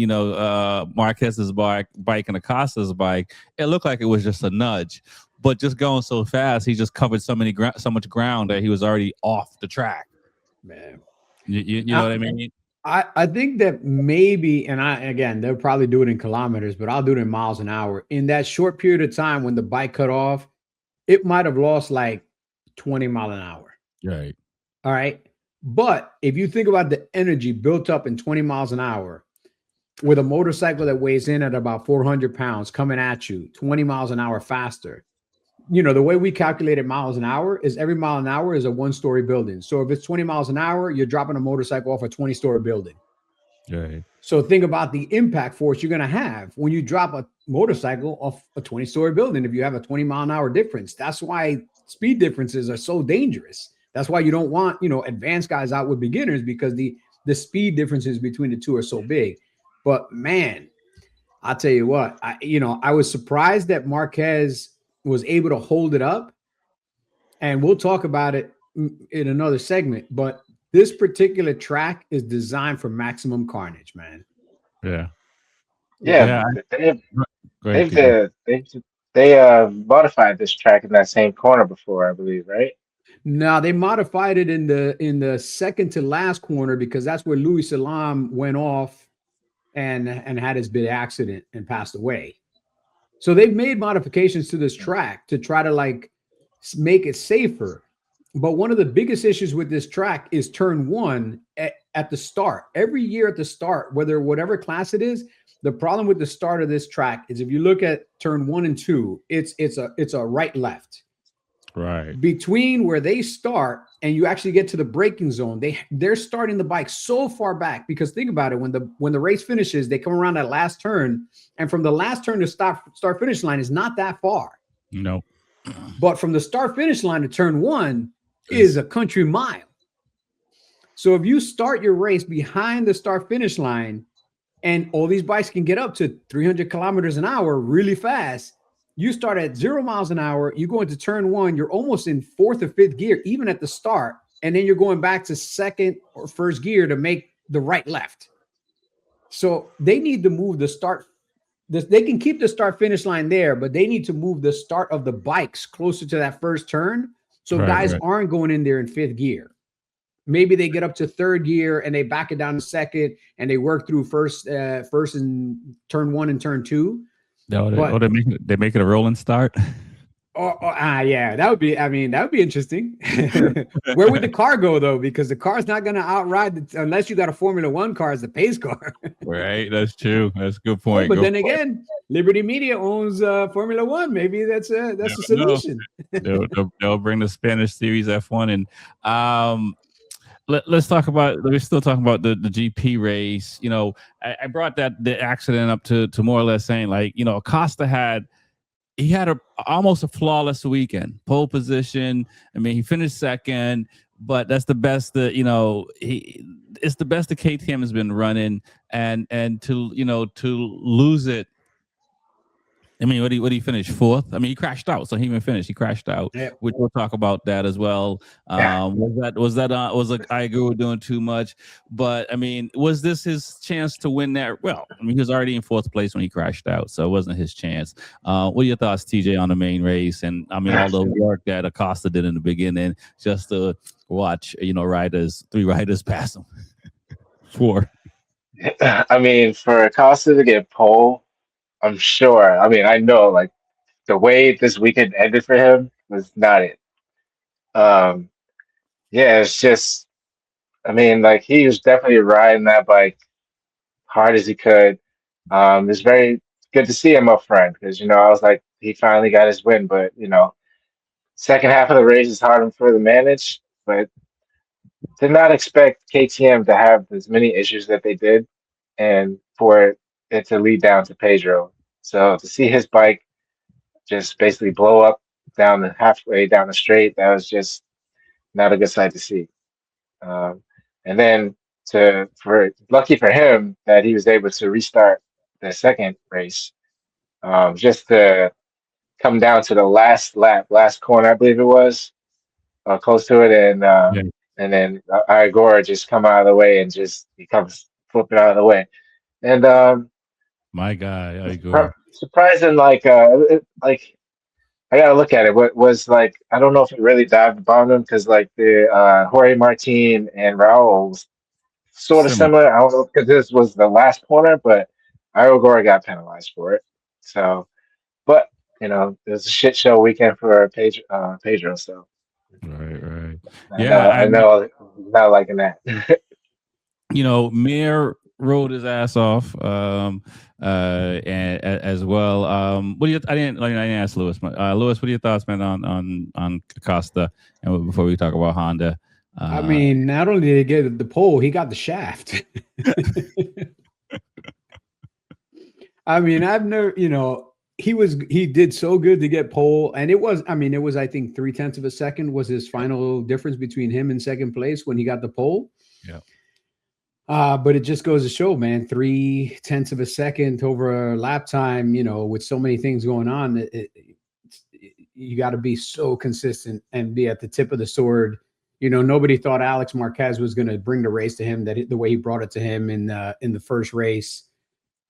Marquez's bike and Acosta's bike, it looked like it was just a nudge, but just going so fast, he just covered so much ground that he was already off the track. Man, you know what I mean? I think that maybe, and they'll probably do it in kilometers, but I'll do it in miles an hour. In that short period of time when the bike cut off, it might have lost like 20 miles an hour. Right. All right. But if you think about the energy built up in 20 miles an hour with a motorcycle that weighs in at about 400 pounds coming at you 20 miles an hour faster, the way we calculated miles an hour is every mile an hour is a 1-story building. So if it's 20 miles an hour, you're dropping a motorcycle off a 20-story building. Right. So think about the impact force you're going to have when you drop a motorcycle off a 20-story building. If you have a 20 mile an hour difference, that's why speed differences are so dangerous. That's why you don't want, advanced guys out with beginners, because the speed differences between the two are so big. But man, I'll tell you what, I was surprised that Marquez was able to hold it up, and we'll talk about it in another segment. But this particular track is designed for maximum carnage, man. Yeah. Yeah, they modified this track in that same corner before, I believe, right? No, they modified it in the second to last corner, because that's where Louis Salam went off and had his big accident and passed away. So they've made modifications to this track to try to like make it safer. But one of the biggest issues with this track is turn one at the start. Every year at the start, whatever class it is, the problem with the start of this track is, if you look at turn 1 and 2, it's a right left. Right. Between where they start and you actually get to the braking zone, they're starting the bike so far back, because think about it, when the race finishes, they come around that last turn, and from the last turn to start finish line is not that far. No. But from the start finish line to turn 1 is a country mile. So if you start your race behind the start finish line, and all these bikes can get up to 300 kilometers an hour really fast, you start at 0 miles an hour, you go into turn 1, you're almost in 4th or 5th gear, even at the start. And then you're going back to 2nd or 1st gear to make the right left. So they need to move the start. They can keep the start finish line there, but they need to move the start of the bikes closer to that first turn. So guys aren't going in there in 5th gear. Maybe they get up to 3rd gear and they back it down to 2nd, and they work through first and turn 1 and turn 2. No, they make it a rolling start. Yeah, that would be interesting. Where would the car go though? Because the car's not going to outride unless you got a Formula One car as the pace car. Right, that's true. That's a good point. But then again, Liberty Media owns Formula One. Maybe that's a solution. They'll bring the Spanish Series F1 and Let's talk about. We're still talking about the GP race. I brought the accident up to more or less saying, like, Acosta had almost a flawless weekend, pole position. I mean, he finished 2nd, but that's the best that it's the best the KTM has been running, and to lose it. I mean, what he finished 4th? I mean, he crashed out, so he even finished. He crashed out, which we'll talk about that as well. Was Iger doing too much? But I mean, was this his chance to win that? Well, I mean, he was already in 4th place when he crashed out, so it wasn't his chance. What are your thoughts, TJ, on the main race? And I mean, all the work that Acosta did in the beginning, just to watch, 3 riders pass him. 4. I mean, for Acosta to get pole, I'm sure. I mean, I know, like, the way this weekend ended for him was not it. It's just, I mean, like, he was definitely riding that bike hard as he could. It's very good to see him up front, because, I was like, he finally got his win. But, second half of the race is hard for him to manage. But did not expect KTM to have as many issues that they did, and for it to lead down to Pedro. So to see his bike just basically blow up halfway down the straight, that was just not a good sight to see. And then lucky for him that he was able to restart the second race, just to come down to the last corner, I believe it was, close to it, and then Igor just come out of the way, and he comes flipping out of the way. And my guy, Igor. Surprising, like I gotta look at it. What was, like, I don't know if it really dived bomb him, because like the Jorge Martin and Raul was sort of similar. I don't know, because this was the last corner, but Igor got penalized for it. So, but it was a shit show weekend for Pedro. So right. I know not liking that. Mir rode his ass off, and as well. I didn't ask Lewis. Lewis, what are your thoughts, man, on Acosta? And before we talk about Honda, I mean, not only did he get the pole, he got the shaft. I mean, I've never, he he did so good to get pole, and it was I think 0.3 of a second was his final difference between him and second place when he got the pole. Yeah. But it just goes to show, man, 0.3 of a second over a lap time, with so many things going on, you got to be so consistent and be at the tip of the sword. Nobody thought Alex Marquez was going to bring the race to him the way he brought it to him in the first race.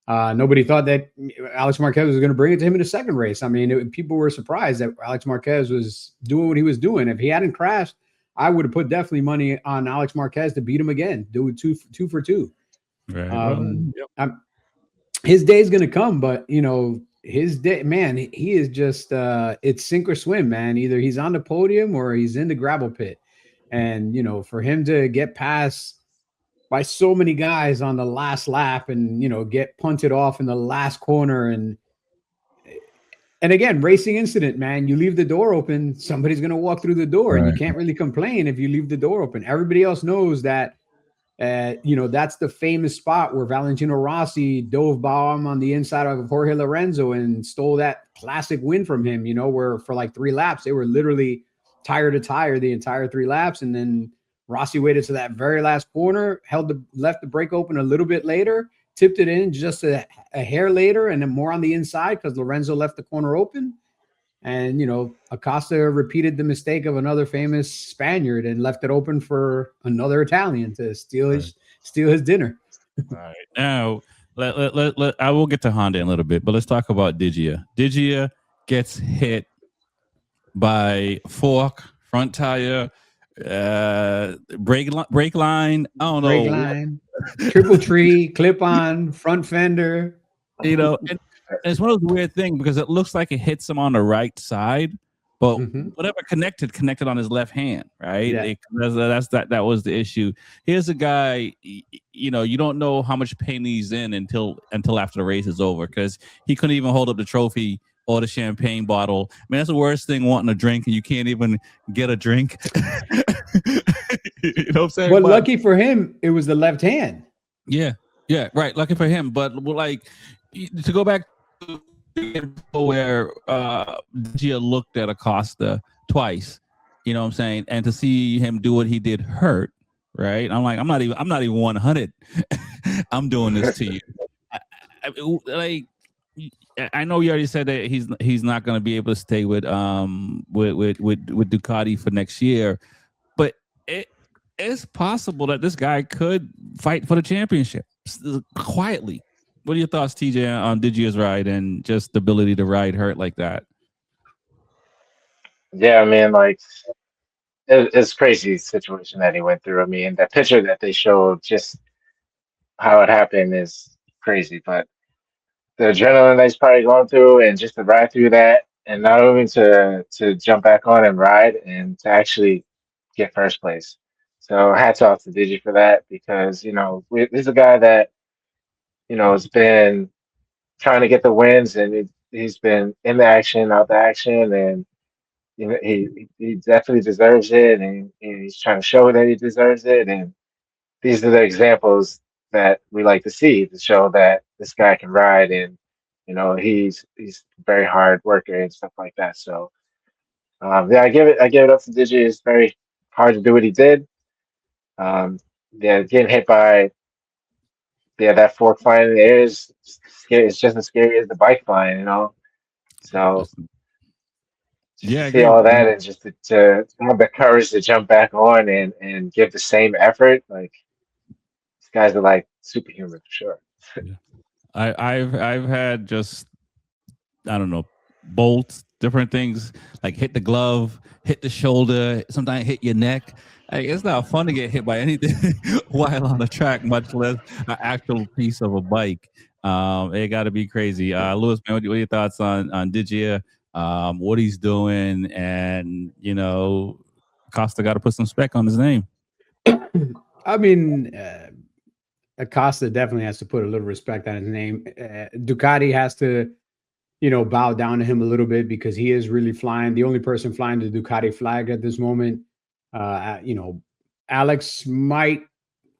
Nobody thought that Alex Marquez was going to bring it to him in the second race. I mean, people were surprised that Alex Marquez was doing what he was doing. If he hadn't crashed, I would have put definitely money on Alex Marquez to beat him again, do two for two. Right. His day's going to come, but his day, man, he is just it's sink or swim, man. Either he's on the podium or he's in the gravel pit. And for him to get past by so many guys on the last lap and get punted off in the last corner, and again, racing incident, man, you leave the door open, somebody's going to walk through the door, and you can't really complain if you leave the door open. Everybody else knows that that's the famous spot where Valentino Rossi dove bomb on the inside of Jorge Lorenzo and stole that classic win from him, where for like 3 laps, they were literally tire to tire the entire 3 laps. And then Rossi waited to that very last corner, left the brake open a little bit later, tipped it in just a hair later, and then more on the inside because Lorenzo left the corner open. And, Acosta repeated the mistake of another famous Spaniard and left it open for another Italian to steal his dinner. All right. Now, I will get to Honda in a little bit, but let's talk about Digia. Digia gets hit by fork, front tire, brake line. I don't know. Brake line, triple tree, clip on, front fender. And it's one of those weird things because it looks like it hits him on the right side, but whatever connected on his left hand, right? Yeah. That was the issue. Here's a guy, you don't know how much pain he's in until after the race is over because he couldn't even hold up the trophy or the champagne bottle. I mean, that's the worst thing, wanting a drink and you can't even get a drink. You know what I'm saying? But lucky for him, it was the left hand. Yeah, right. Lucky for him, but like to go back to where Gia looked at Acosta twice, you know what I'm saying, and to see him do what he did hurt, right? I'm like, I'm not even 100. I'm doing this to you. I know you already said that he's not going to be able to stay with Ducati for next year, but it's possible that this guy could fight for the championship quietly. What are your thoughts, TJ, on Digia's ride and just the ability to ride hurt like that? Yeah, I mean, like it's crazy situation that he went through. I mean, that picture that they showed, just how it happened is crazy. But the adrenaline that he's probably going through, and just to ride through that, and not only to jump back on and ride, and to actually get first place. So hats off to Digi for that, because this is a guy that has been trying to get the wins, and he's been in the action, out the action, and he definitely deserves it, and he's trying to show that he deserves it. And these are the examples that we like to see to show that this guy can ride, and he's a very hard worker and stuff like that. So I give it up to Digi. It's very hard to do what he did. Getting hit by that fork flying in the air is scary. It's just as scary as the bike flying, So yeah, see all that, and just to have the courage to jump back on and give the same effort, like these guys are like superhuman for sure. I've had just, I don't know, bolts, different things, like hit the glove, hit the shoulder, sometimes hit your neck. It's not fun to get hit by anything while on the track, much less an actual piece of a bike. It got to be crazy. Lewis, man, what are your thoughts on Digia, what he's doing, and Costa got to put some spec on his name. I mean, Acosta definitely has to put a little respect on his name. Ducati has to, bow down to him a little bit because he is really flying. The only person flying the Ducati flag at this moment. Alex might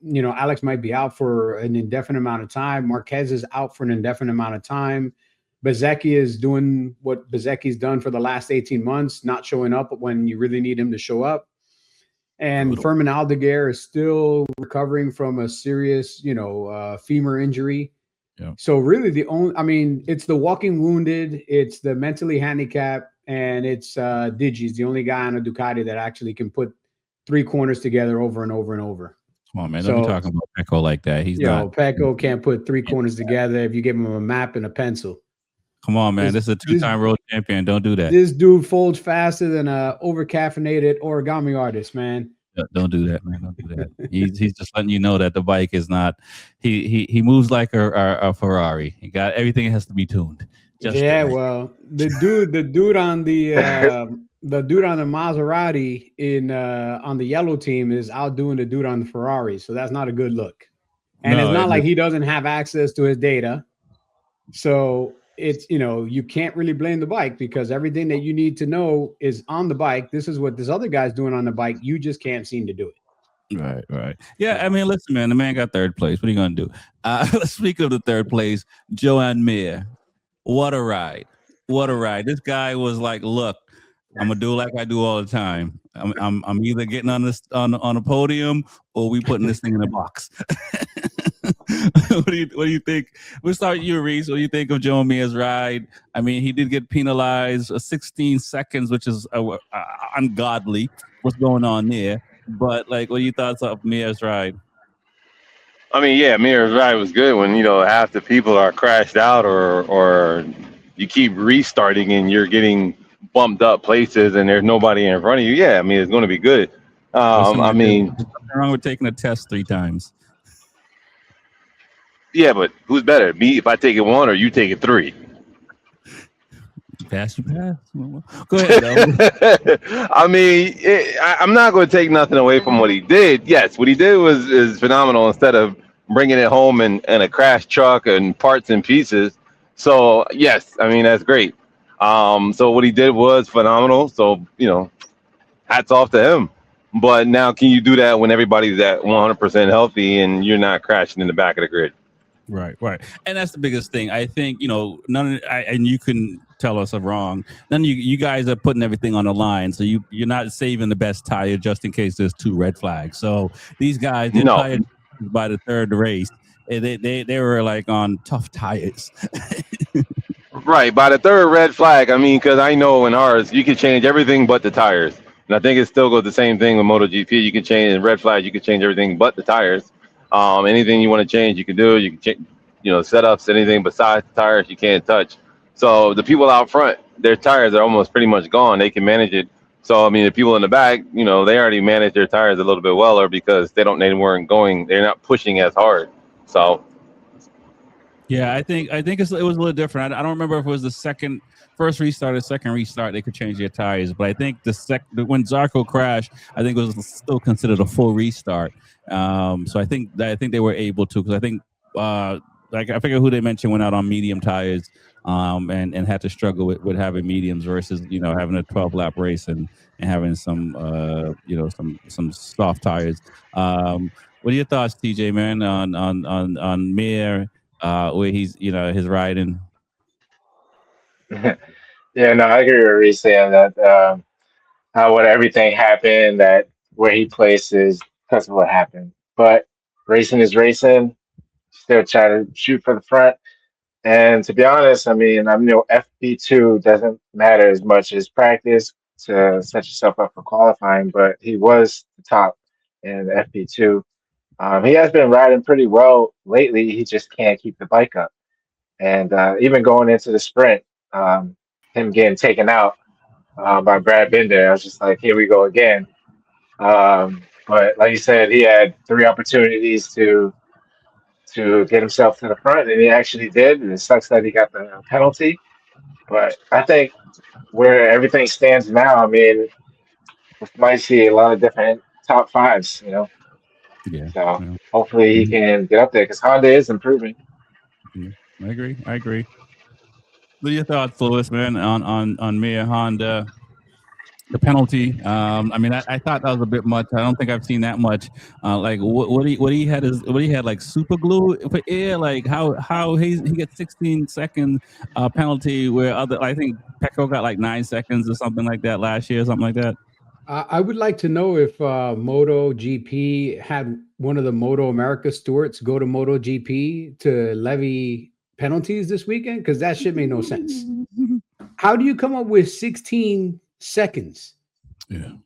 be out for an indefinite amount of time. Marquez is out for an indefinite amount of time. Bezzecchi is doing what Bezzecchi's done for the last 18 months, not showing up when you really need him to show up. And Brutal. Furman Aldeguer is still recovering from a serious, femur injury. Yeah. So really it's the walking wounded, it's the mentally handicapped, and it's Digi's the only guy on a Ducati that actually can put 3 corners together over and over and over. Come on, man. Don't be talking about Pecco like that. He's not. Pecco can't put 3 corners together if you give him a map and a pencil. Come on, man. This is a 2-time world champion. Don't do that. This dude folds faster than a over-caffeinated origami artist, man. Don't do that, man. Don't do that. He's just letting you know that the bike is not. He moves like a Ferrari. He got everything has to be tuned. Well, the dude on the Maserati on the yellow team is outdoing the dude on the Ferrari, so that's not a good look. And it's not like he doesn't have access to his data. So it's, you can't really blame the bike because everything that you need to know is on the bike. This is what this other guy's doing on the bike. You just can't seem to do it. Right. Yeah, I mean, listen, man, the man got 3rd place. What are you going to do? Let's speak of the 3rd place, Joan Mir. What a ride. This guy was like, look, I'm going to do like I do all the time. I'm either getting on a podium or we putting this thing in a box. What do you think? We'll start with you, Reese. What do you think of Joe Mir's ride? I mean, he did get penalized 16 seconds, which is ungodly. What's going on there? But what are your thoughts of Mir's ride? I mean, yeah, Mir's ride was good when, half the people are crashed out or you keep restarting and you're getting bumped up places and there's nobody in front of you. Yeah, I mean, it's going to be good. Nothing wrong with taking a test 3 times. Yeah, but who's better, me if I take it 1 or you take it 3? Pass. Go ahead. I mean, I'm not going to take nothing away from what he did. Yes, what he did is phenomenal. Instead of bringing it home in a crash truck and parts and pieces. So yes, I mean that's great. So what he did was phenomenal. So hats off to him. But now, can you do that when everybody's at 100% healthy and you're not crashing in the back of the grid? Right. And that's the biggest thing. I think, and you can tell us I'm wrong. None of you guys are putting everything on the line. So you're not saving the best tire just in case there's 2 red flags. So these guys, they're tired by the 3rd race. They were on tough tires. Right. By the 3rd red flag, I mean, because I know in ours, you can change everything but the tires. And I think it still goes the same thing with MotoGP. You can change red flags. You can change everything but the tires. Anything you want to change, you can do. You can change, setups, anything besides the tires, you can't touch. So the people out front, their tires are almost pretty much gone. They can manage it. So, I mean, the people in the back, they already managed their tires a little bit weller because they weren't going, they're not pushing as hard. So. Yeah, I think it was a little different. I don't remember if it was the first restart or second restart, they could change their tires. But I think when Zarco crashed, I think it was still considered a full restart. So I think they were able to, because I think I forget who they mentioned went out on medium tires and had to struggle with having mediums versus having a 12-lap race and having some some soft tires. What are your thoughts, TJ, man, on Mir, where he's his riding? Yeah, no, I agree with Reese saying that how everything happened, that where he places because of what happened. But racing is racing. Still try to shoot for the front. And to be honest, I mean, FP2 doesn't matter as much as practice to set yourself up for qualifying, but he was the top in FP2. He has been riding pretty well lately. He just can't keep the bike up. And even going into the sprint, him getting taken out by Brad Binder, I was just like, here we go again. But like you said, he had 3 opportunities to get himself to the front, and he actually did. And it sucks that he got the penalty. But I think where everything stands now, I mean, we might see a lot of different top 5s, Yeah. So hopefully he can get up there because Honda is improving. Yeah, I agree. What are your thoughts, Louis, man, on Mir Honda? the penalty. I mean, I thought that was a bit much. I don't think I've seen that much. Like what he had like super glue for air. Like how he gets 16 seconds penalty where I think Pecco got like 9 seconds or something like that last year, something like that. I would like to know if MotoGP had one of the MotoAmerica stewards go to MotoGP to levy penalties this weekend, because that shit made no sense. How do you come up with 16 seconds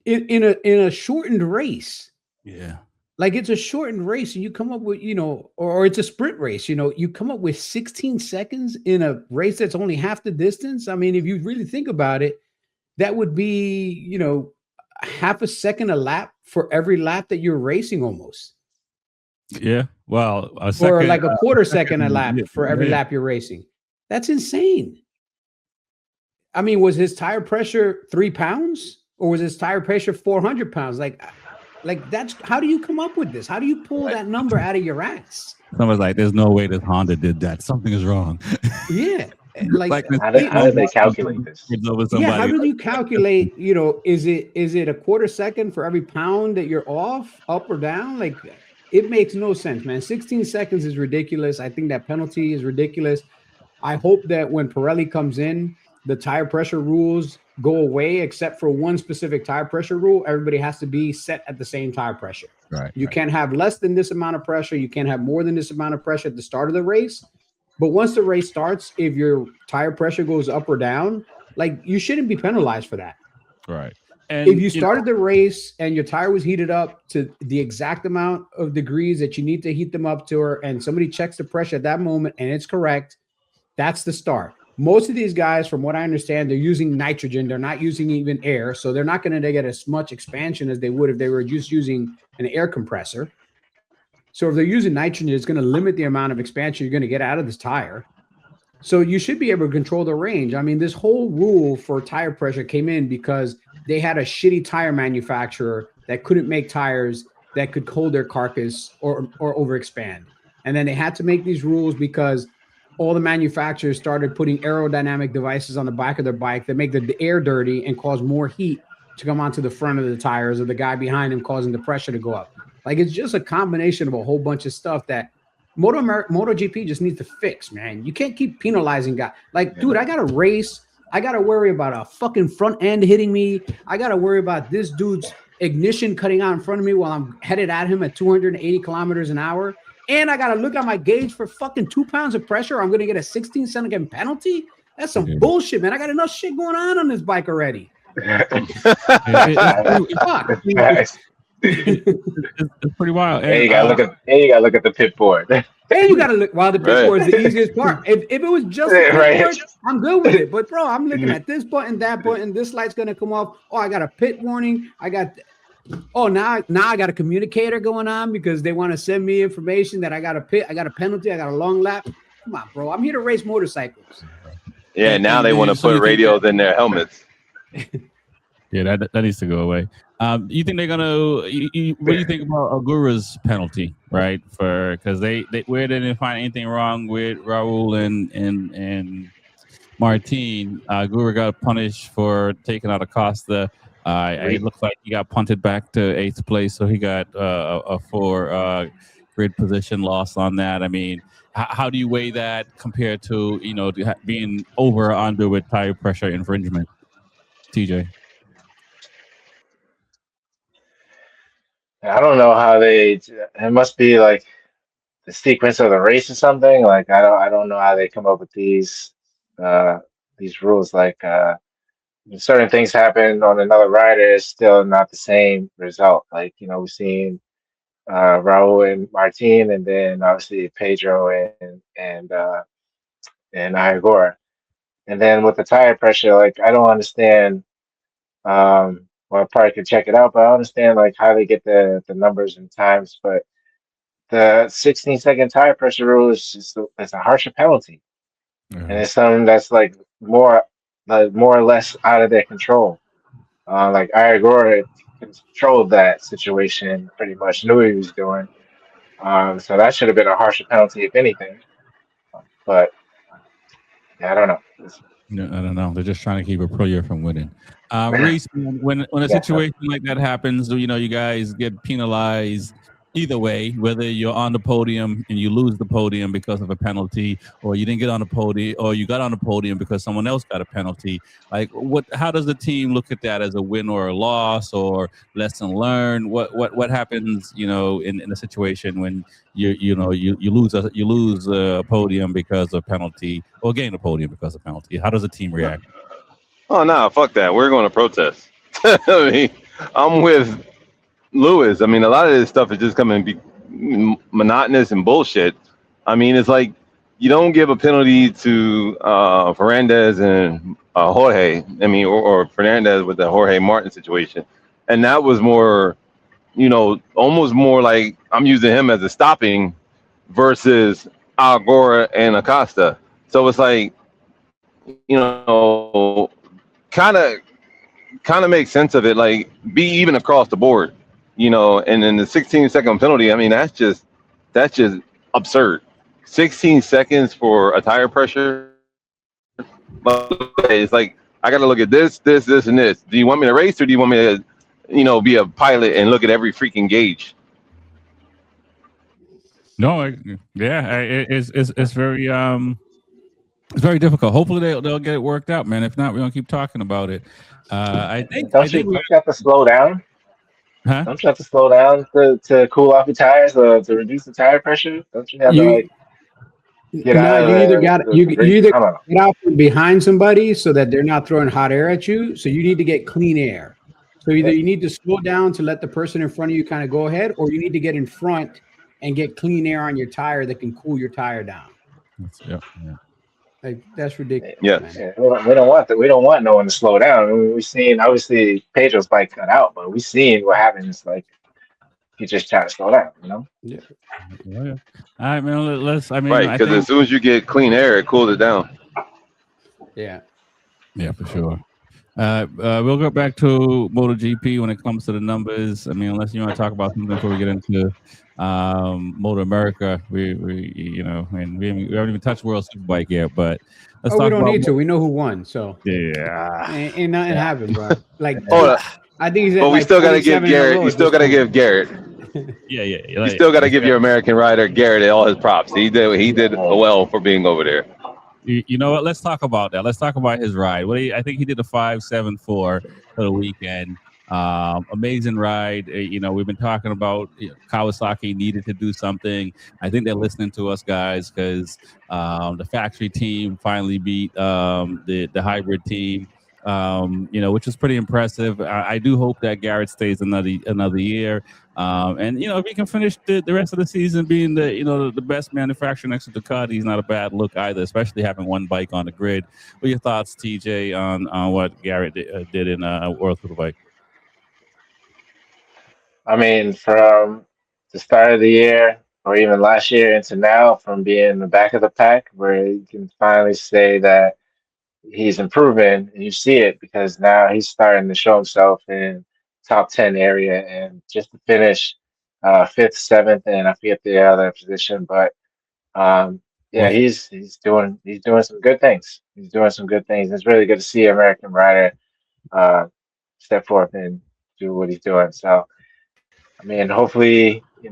in a shortened race? Yeah. Like, it's a shortened race and you come up with, or it's a sprint race, you come up with 16 seconds in a race that's only half the distance. I mean, if you really think about it, that would be, half a second a lap for every lap that you're racing almost. Yeah. Well, a second, or like a quarter second a lap for every lap you're racing. That's insane. I mean, was his tire pressure 3 pounds or was his tire pressure 400 pounds? Like that's, how do you come up with this? How do you pull that number out of your ass? Someone's like, there's no way this Honda did that. Something is wrong. Yeah. Like how did they calculate this? Yeah, how do you calculate, is it a quarter second for every pound that you're off, up or down? Like, it makes no sense, man. 16 seconds is ridiculous. I think that penalty is ridiculous. I hope that when Pirelli comes in, the tire pressure rules go away, except for one specific tire pressure rule. Everybody has to be set at the same tire pressure. Right. You can't have less than this amount of pressure. You can't have more than this amount of pressure at the start of the race. But once the race starts, if your tire pressure goes up or down, like, you shouldn't be penalized for that. Right. And if you started the race and your tire was heated up to the exact amount of degrees that you need to heat them up to, and somebody checks the pressure at that moment and it's correct, that's the start. Most of these guys, from what I understand, they're using nitrogen. They're not using even air. So they're not going to get as much expansion as they would if they were just using an air compressor. So if they're using nitrogen, it's going to limit the amount of expansion you're going to get out of this tire. So you should be able to control the range. I mean, this whole rule for tire pressure came in because they had a shitty tire manufacturer that couldn't make tires that could hold their carcass or overexpand. And then they had to make these rules because all the manufacturers started putting aerodynamic devices on the back of their bike that make the air dirty and cause more heat to come onto the front of the tires, or the guy behind him causing the pressure to go up. Like, it's just a combination of a whole bunch of stuff that MotoGP just needs to fix, man. You can't keep penalizing guys. Like, dude, I got to race. I got to worry about a fucking front end hitting me. I got to worry about this dude's ignition cutting out in front of me while I'm headed at him at 280 kilometers an hour. And I got to look at my gauge for fucking 2 pounds of pressure. I'm going to get a 16-second penalty. That's some bullshit, man. I got enough shit going on this bike already. It's pretty wild. And you gotta look at the pit board. And you gotta look. Well, the pit board is the easiest part. If it was just the pit board, I'm good with it. But bro, I'm looking at this button, that button. This light's gonna come off. Oh, I got a pit warning. Now I got a communicator going on because they want to send me information that I got a pit. I got a penalty. I got a long lap. Come on, bro. I'm here to race motorcycles. Yeah, now they want to put radios in their helmets. Yeah, that needs to go away. You think they're gonna? What do you think about Agura's penalty? Right, because they didn't find anything wrong with Raul and Martin. Agura got punished for taking out Acosta. It looks like he got punted back to 8th place, so he got a 4 grid position loss on that. I mean, how do you weigh that compared to being over or under with tire pressure infringement, TJ? I don't know how it must be like the sequence of the race or something. Like, I don't know how they come up with these rules. Like, certain things happen on another rider, it's still not the same result. Like, we've seen Raul and Martin, and then obviously Pedro and Agora. And then with the tire pressure, like, I don't understand. Well, I probably could check it out, but I understand like how they get the numbers and times. But the 16-second tire pressure rule is just it's a harsher penalty, and it's something that's like more or less out of their control. Like Agora controlled that situation pretty much, knew what he was doing. So that should have been a harsher penalty if anything. But yeah, I don't know. No, I don't know. They're just trying to keep a player from winning. Reese, when a situation like that happens, you guys get penalized either way, whether you're on the podium and you lose the podium because of a penalty, or you didn't get on the podium, or you got on the podium because someone else got a penalty. Like, how does the team look at that as a win or a loss or lesson learned? What happens, in a situation when you lose a podium because of penalty or gain a podium because of penalty? How does the team react? Oh no, fuck that. We're going to protest. I mean, I'm with Lewis. I mean, a lot of this stuff is just coming to be monotonous and bullshit. I mean, it's like you don't give a penalty to Fernandez and Jorge. I mean, or Fernandez with the Jorge Martin situation, and that was more, almost more like I'm using him as a stopping versus Algora and Acosta. So it's like, kind of make sense of it, like be even across the board, and then the 16-second penalty, I mean, that's just absurd. 16 seconds for a tire pressure. It's like, I got to look at this, and this. Do you want me to race, or do you want me to, be a pilot and look at every freaking gauge? No, it's very it's very difficult. Hopefully they'll get it worked out, man. If not, we're gonna keep talking about it. I think don't you have to slow down? Huh? Don't you have to slow down to cool off the tires, to reduce the tire pressure? Don't you have to get out? You either get out from behind somebody so that they're not throwing hot air at you. So you need to get clean air. So either you need to slow down to let the person in front of you kind of go ahead, or you need to get in front and get clean air on your tire that can cool your tire down. Yeah. Like, that's ridiculous. Yeah. We don't want that. We don't want no one to slow down. I mean, we've seen, obviously Pedro's bike cut out, but we've seen what happens. Like, he just try to slow down, Yeah. All right, man. Right, because as soon as you get clean air, it cools it down. Yeah, for sure. We'll go back to MotoGP when it comes to the numbers. I mean, unless you want to talk about something before we get into MotoAmerica, we and we haven't even touched WorldSBK yet. But let's talk. We don't need to. We know who won, so yeah, ain't nothing happened, bro. Like, I think he's. But we still got to give Garrett. You still got to give Garrett. Yeah. You still got to give your American rider Garrett all his props. He did well for being over there. You know what? Let's talk about that. Let's talk about his ride. I think he did a 5.74 for the weekend. Amazing ride. We've been talking about Kawasaki needed to do something. I think they're listening to us guys because the factory team finally beat the hybrid team. Which is pretty impressive. I do hope that Garrett stays another year. And if he can finish the rest of the season being the best manufacturer next to Ducati, he's not a bad look either, especially having one bike on the grid. What are your thoughts, TJ, on what Garrett did in World Superbike? I mean, from the start of the year or even last year into now, from being in the back of the pack, where you can finally say that he's improving, and you see it because now he's starting to show himself in top 10 area, and just to finish 5th, 7th, and I forget the other position, but he's doing some good things. He's doing some good things. It's really good to see an American rider step forth and do what he's doing. So, I mean, hopefully, I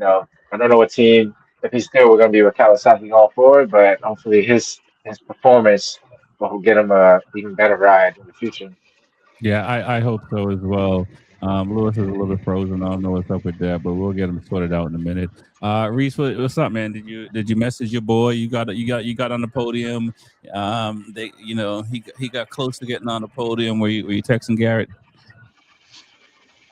don't know what team, if he's still, we're going to be with Kawasaki going forward, but hopefully his performance will get him a even better ride in the future. Yeah, I hope so as well. Lewis is a little bit frozen. I don't know what's up with that, but we'll get him sorted out in a minute. Reese, what's up, man? Did you message your boy? You got on the podium. He got close to getting on the podium. Were you texting Garrett?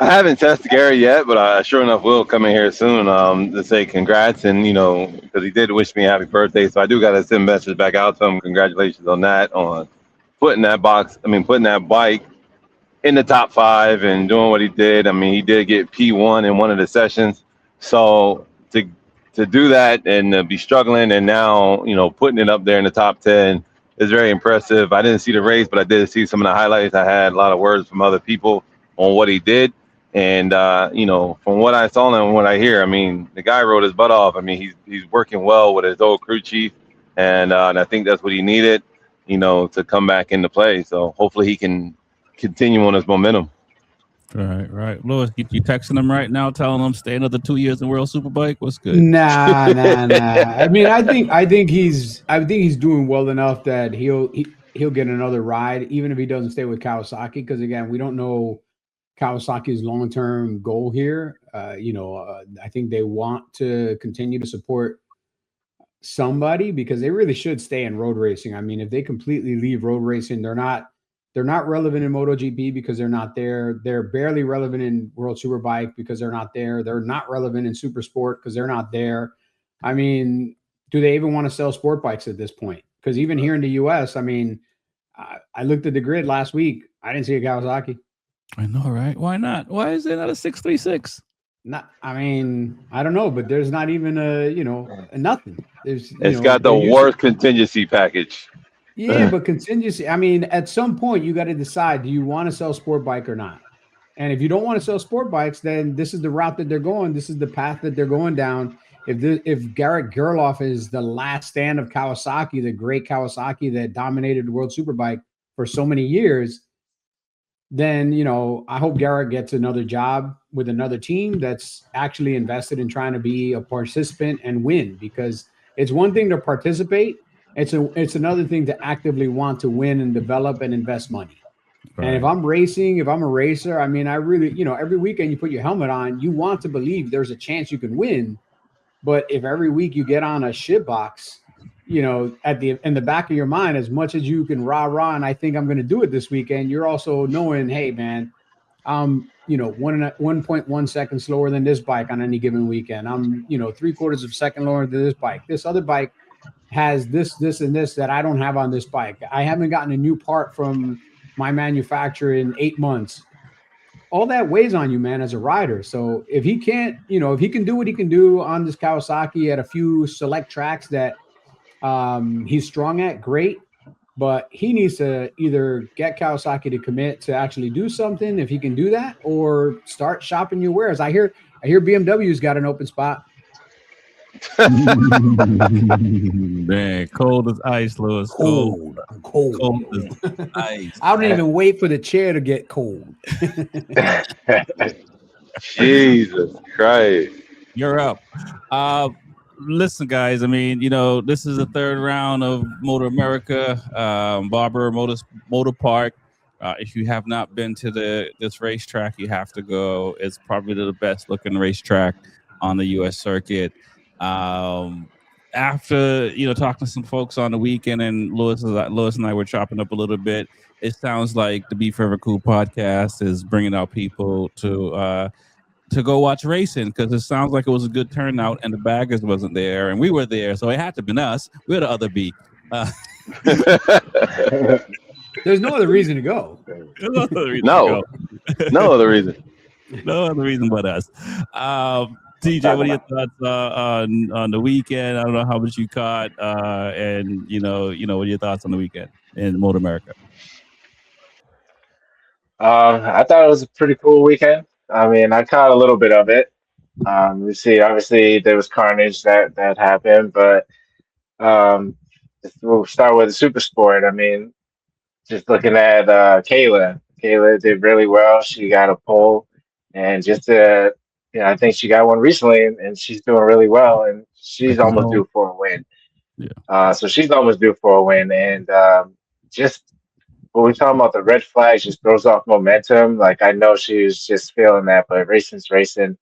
I haven't tested Gary yet, but I sure enough will come in here soon to say congrats, and because he did wish me a happy birthday, so I do got to send a message back out to him. Congratulations on that, on putting that bike in the top 5 and doing what he did. I mean, he did get P1 in one of the sessions, so to do that and be struggling and now putting it up there in the top 10 is very impressive. I didn't see the race, but I did see some of the highlights. I had a lot of words from other people on what he did. And, from what I saw and what I hear, I mean, the guy rode his butt off. I mean, he's working well with his old crew chief, and I think that's what he needed. to come back into play. So hopefully he can continue on his momentum. Right. Lewis, you texting him right now, telling him stay another 2 years in World Superbike? What's good? Nah. I mean, I think he's doing well enough that he'll get another ride, even if he doesn't stay with Kawasaki. Because again, we don't know Kawasaki's long-term goal here. I think they want to continue to support somebody because they really should stay in road racing. I mean, if they completely leave road racing, they're not relevant in MotoGP because they're not there. They're barely relevant in World Superbike because they're not there. They're not relevant in Super Sport because they're not there. I mean, do they even want to sell sport bikes at this point? Because even here in the US, I mean, I looked at the grid last week. I didn't see a Kawasaki. I know, right? Why not? Why is there not a 636? I mean, I don't know, but there's not even a nothing. It's got the worst contingency package. Yeah, but contingency. I mean, at some point you got to decide: do you want to sell sport bike or not? And if you don't want to sell sport bikes, then this is the route that they're going. This is the path that they're going down. If Garrett Gerloff is the last stand of Kawasaki, the great Kawasaki that dominated the World Superbike for so many years, then I hope Garrett gets another job with another team that's actually invested in trying to be a participant and win. Because it's one thing to participate. It's another thing to actively want to win and develop and invest money. Right. And if I'm a racer, I mean, I really, every weekend you put your helmet on, you want to believe there's a chance you can win. But if every week you get on a shit box, in the back of your mind, as much as you can rah, and I think I'm going to do it this weekend, you're also knowing, hey, man, I'm, 1.1 seconds slower than this bike on any given weekend. I'm, 3/4 of a second lower than this bike. This other bike has this, and this that I don't have on this bike. I haven't gotten a new part from my manufacturer in 8 months. All that weighs on you, man, as a rider. So if he can't, if he can do what he can do on this Kawasaki at a few select tracks that he's strong at, great. But he needs to either get Kawasaki to commit to actually do something if he can do that, or start shopping your wares. I hear BMW's got an open spot. Man, cold as ice, Lewis. Cold as ice. I don't even wait for the chair to get cold. Jesus Christ. You're up. Listen, guys, I mean, this is the third round of MotoAmerica, Barber Motor Park. If you have not been to this racetrack, you have to go. It's probably the best looking racetrack on the U.S. circuit. After talking to some folks on the weekend, and Lewis and I were chopping up a little bit, it sounds like the Be Forever Cool podcast is bringing out people to go watch racing, because it sounds like it was a good turnout and the baggers wasn't there and we were there, so it had to have been us. We're the other B. There's no other reason to go. No other reason. No other reason but us. TJ, what are your thoughts on the weekend? I don't know how much you caught, and what are your thoughts on the weekend in MotoAmerica? I thought it was a pretty cool weekend. I mean, I caught a little bit of it. You see, obviously there was carnage that happened, but we'll start with the super sport. I mean, just looking at Kayla did really well. She got a pole, and just I think she got one recently, and she's doing really well, and she's almost due for a win. Yeah. So she's almost due for a win, and just when we're talking about the red flags, just throws off momentum. Like, I know she was just feeling that, but racing's racing.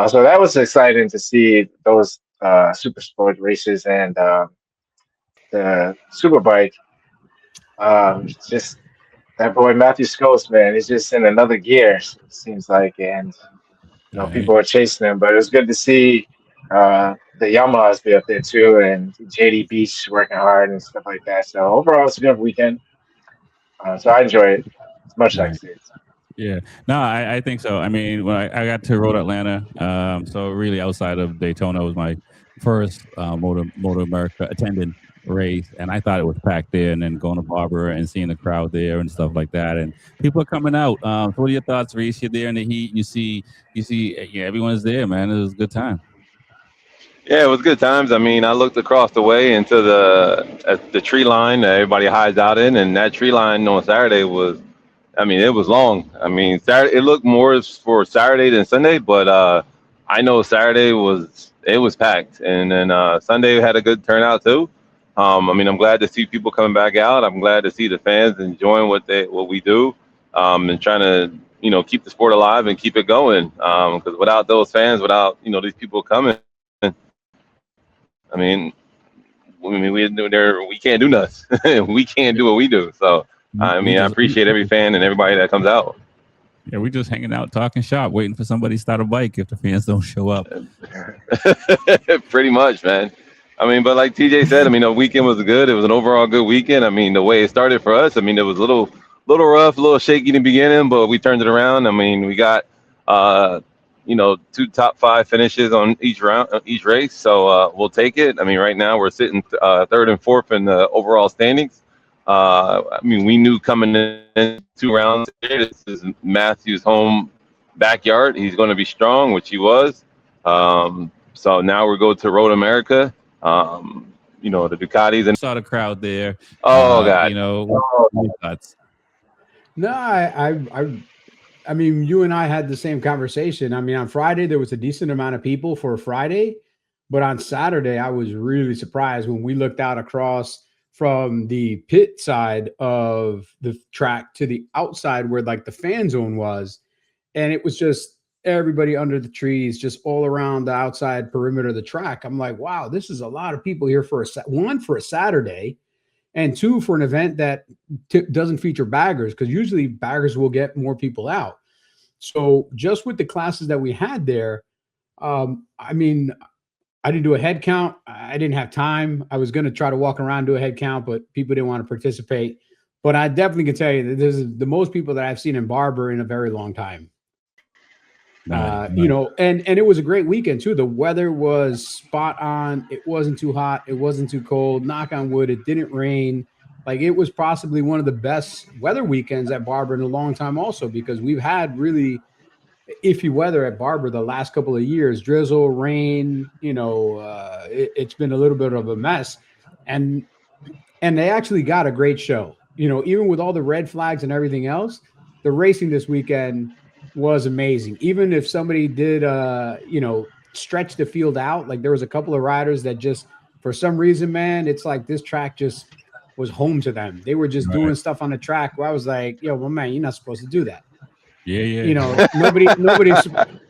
So that was exciting to see those super sport races and the superbike. Just that boy Matthew Scholes, man, he's just in another gear, it seems like, and people are chasing him. But it was good to see the Yamahas be up there too, and JD Beach working hard and stuff like that. So overall, it's a good weekend. So I enjoy it as much as I can see it. Yeah, no, I think so. I mean, when I got to Road Atlanta, so really outside of Daytona was my first MotoAmerica attendant race, and I thought it was packed there. And then going to Barber and seeing the crowd there and stuff like that, and people are coming out. So what are your thoughts, Reese? You're there in the heat. You see, yeah, everyone's there, man. It was a good time. Yeah, it was good times. I mean, I looked across the way into the tree line that everybody hides out in, and that tree line on Saturday was, I mean, it was long. I mean, Saturday it looked more for Saturday than Sunday, but I know Saturday was packed, and then Sunday had a good turnout too. I mean, I'm glad to see people coming back out. I'm glad to see the fans enjoying what we do, and trying to keep the sport alive and keep it going. Because without those fans, without these people coming, I mean, we can't do nothing. We can't do what we do. So I mean, I appreciate every fan and everybody that comes out. Yeah, we're just hanging out, talking shop, waiting for somebody to start a bike if the fans don't show up. Pretty much, man. I mean, but like TJ said, I mean, the weekend was good. It was an overall good weekend. I mean, the way it started for us, I mean, it was a little rough, a little shaky in the beginning, but we turned it around. I mean, we got, 2 top 5 finishes on each round, each race. So we'll take it. I mean, right now we're sitting third and fourth in the overall standings. I mean, we knew coming in 2 rounds, this is Matthew's home backyard. He's going to be strong, which he was. So now we go to WorldAmerica. The Ducatis and Saw the crowd there. oh god, Thoughts? No, I mean, you and I had the same conversation. I mean, on Friday there was a decent amount of people for Friday, but on Saturday I was really surprised when we looked out across from the pit side of the track to the outside where like the fan zone was, and it was just everybody under the trees, just all around the outside perimeter of the track. I'm like, wow, this is a lot of people here for for a Saturday, and 2 for an event that doesn't feature baggers, because usually baggers will get more people out. So just with the classes that we had there, I mean, I didn't do a head count. I didn't have time. I was going to try to walk around, do a head count, but people didn't want to participate. But I definitely can tell you that this is the most people that I've seen in Barber in a very long time. Nice. And it was a great weekend too. The weather was spot on. It wasn't too hot. It wasn't too cold. Knock on wood, it didn't rain. Like, it was possibly one of the best weather weekends at Barber in a long time also, because we've had really iffy weather at Barber the last couple of years, drizzle, rain, it's been a little bit of a mess. And they actually got a great show, even with all the red flags and everything else. The racing this weekend was amazing. Even if somebody did, stretch the field out, like there was a couple of riders that just, for some reason, man, it's like this track just was home to them. They were just doing stuff on the track where I was like, yo, well, man, you're not supposed to do that. Yeah.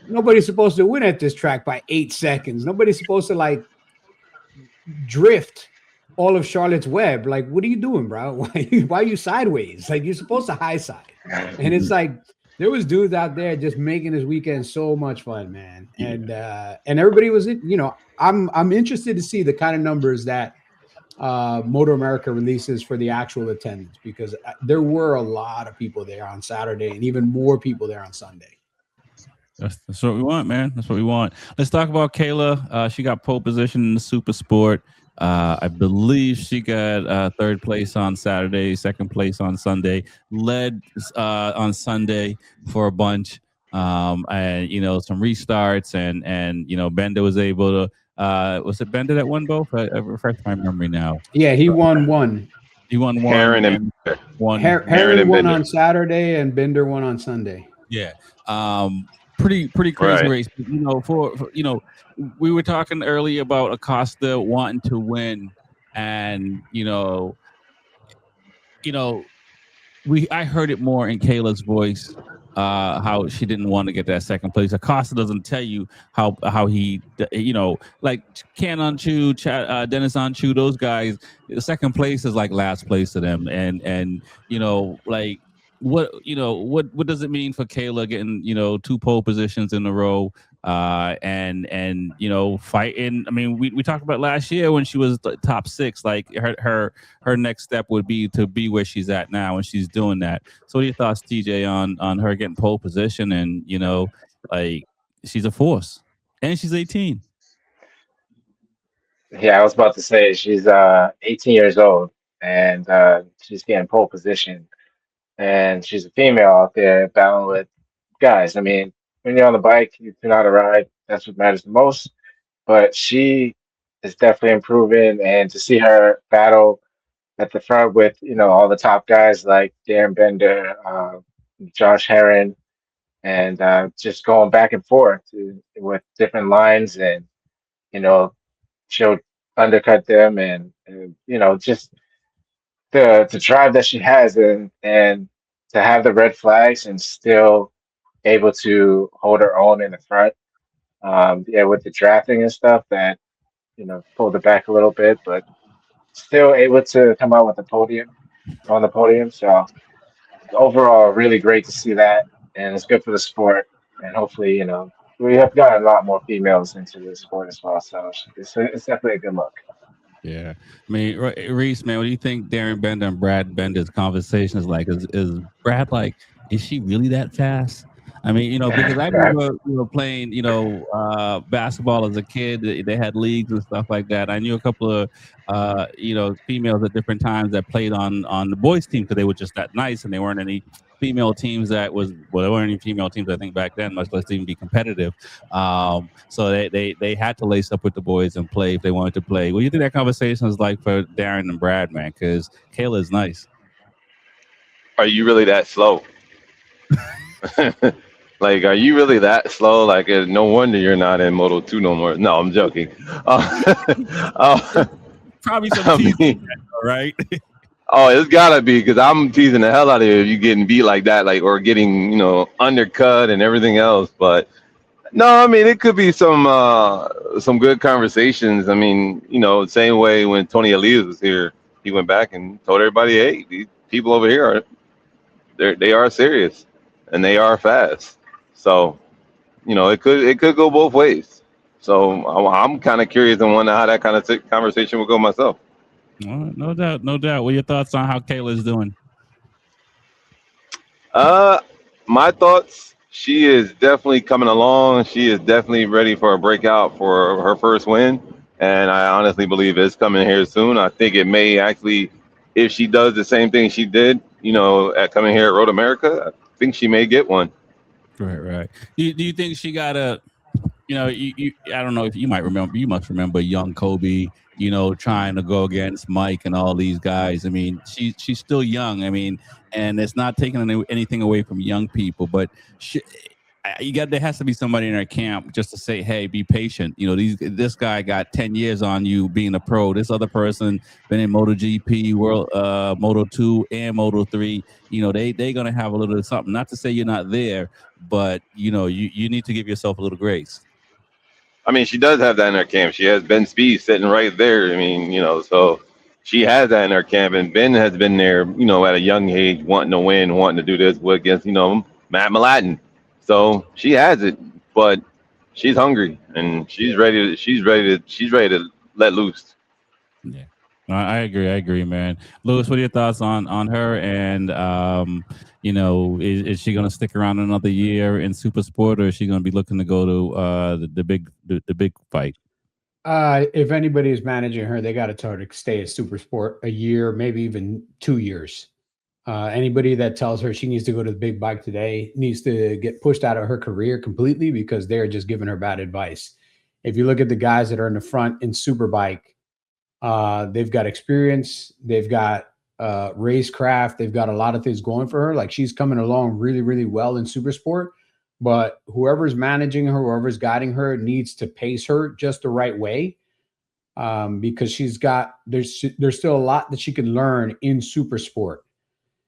Nobody's supposed to win at this track by 8 seconds. Nobody's supposed to like drift all of Charlotte's Web. Like, what are you doing, bro? Why are you sideways? Like, you're supposed to high side. And it's like, there was dudes out there just making this weekend so much fun, man. And everybody was, I'm interested to see the kind of numbers that MotoAmerica releases for the actual attendance, because there were a lot of people there on Saturday and even more people there on Sunday. That's what we want, man. That's what we want. Let's talk about Kayla. She got pole position in the Super Sport. I believe she got third place on Saturday, second place on Sunday, led on Sunday for a bunch. And some restarts, and Bender was able to. Was it Bender that won both? I refresh my memory now. Yeah, he won one. He won one. Heron and Heron won on Saturday, and Bender won on Sunday. Yeah. Pretty crazy race. For we were talking earlier about Acosta wanting to win, and I heard it more in Kayla's voice, how she didn't want to get that second place. Acosta doesn't tell you how he, like Ken Unchu, Dennis Unchu, those guys, the second place is like last place to them, and like. What does it mean for Kayla getting 2 pole positions in a row, and fighting? I mean, we talked about last year when she was top 6. Like her next step would be to be where she's at now, and she's doing that. So, what are your thoughts, TJ, on her getting pole position? And like, she's a force, and she's 18. Yeah, I was about to say she's 18 years old, and she's getting pole position. And she's a female out there battling with guys. I mean, when you're on the bike, you know how to ride. That's what matters the most. but she is definitely improving. And to see her battle at the front with all the top guys like Dan Bender, Josh Herron, and just going back and forth with different lines, and you know she'll undercut them, and just the drive that she has, and to have the red flags and still able to hold her own in the front. Yeah, with the drafting and stuff that pulled it back a little bit, but still able to come out with the podium on the podium. So overall, really great to see that, and it's good for the sport. And hopefully, we have gotten a lot more females into the sport as well. So it's definitely a good look. Yeah, I mean, Reese, man, what do you think Darren Bender and Brad Bender's conversation is like? Is Brad like, is she really that fast? I mean, because I remember playing, basketball as a kid. They had leagues and stuff like that. I knew a couple of, females at different times that played on the boys' team because they were just that nice, and they weren't any female teams there weren't any female teams I think back then, much less even be competitive. So they had to lace up with the boys and play if they wanted to play. What do you think that conversation is like for Darren and Brad, man? Because Kayla is nice. Are you really that slow? Like, are you really that slow? Like, no wonder you're not in Moto 2 no more. No, I'm joking. Probably some teasing, right? Oh, it's gotta be, because I'm teasing the hell out of you if you getting beat like that, like, or getting undercut and everything else. But no, I mean, it could be some good conversations. I mean, same way when Tony Elias was here, he went back and told everybody, hey, these people over here they are serious and they are fast. So it could go both ways. So I'm kind of curious and wonder how that kind of conversation will go myself. No doubt, no doubt. What are your thoughts on how Kayla is doing? My thoughts. She is definitely coming along. She is definitely ready for a breakout for her first win, and I honestly believe it's coming here soon. I think it may actually, if she does the same thing she did, at coming here at Road America, I think she may get one. Right. Do you think she got a? I don't know if you might remember. You must remember young Kobe. Trying to go against Mike and all these guys. I mean, she's still young. I mean, and it's not taking anything away from young people, but there has to be somebody in our camp just to say, hey, be patient. This guy got 10 years on you being a pro. This other person been in MotoGP, World Moto 2 and Moto 3. They're gonna have a little something. Not to say you're not there, but you need to give yourself a little grace. I mean, she does have that in her camp. She has Ben Speed sitting right there. I mean, so she has that in her camp, and Ben has been there, at a young age, wanting to win, wanting to do this against, Matt Malatin. So she has it, but she's hungry and she's ready to let loose. Yeah. I agree, man. Lewis, what are your thoughts on her? And is she going to stick around another year in Super Sport, or is she going to be looking to go to the big fight? If anybody is managing her, they got to tell her to stay at Super Sport a year, maybe even 2 years. Anybody that tells her she needs to go to the big bike today needs to get pushed out of her career completely, because they're just giving her bad advice. If you look at the guys that are in the front in Superbike, they've got experience, they've got racecraft, they've got a lot of things going for her. Like, she's coming along really, really well in Super Sport, but whoever's managing her, whoever's guiding her, needs to pace her just the right way, because there's still a lot that she can learn in Super Sport,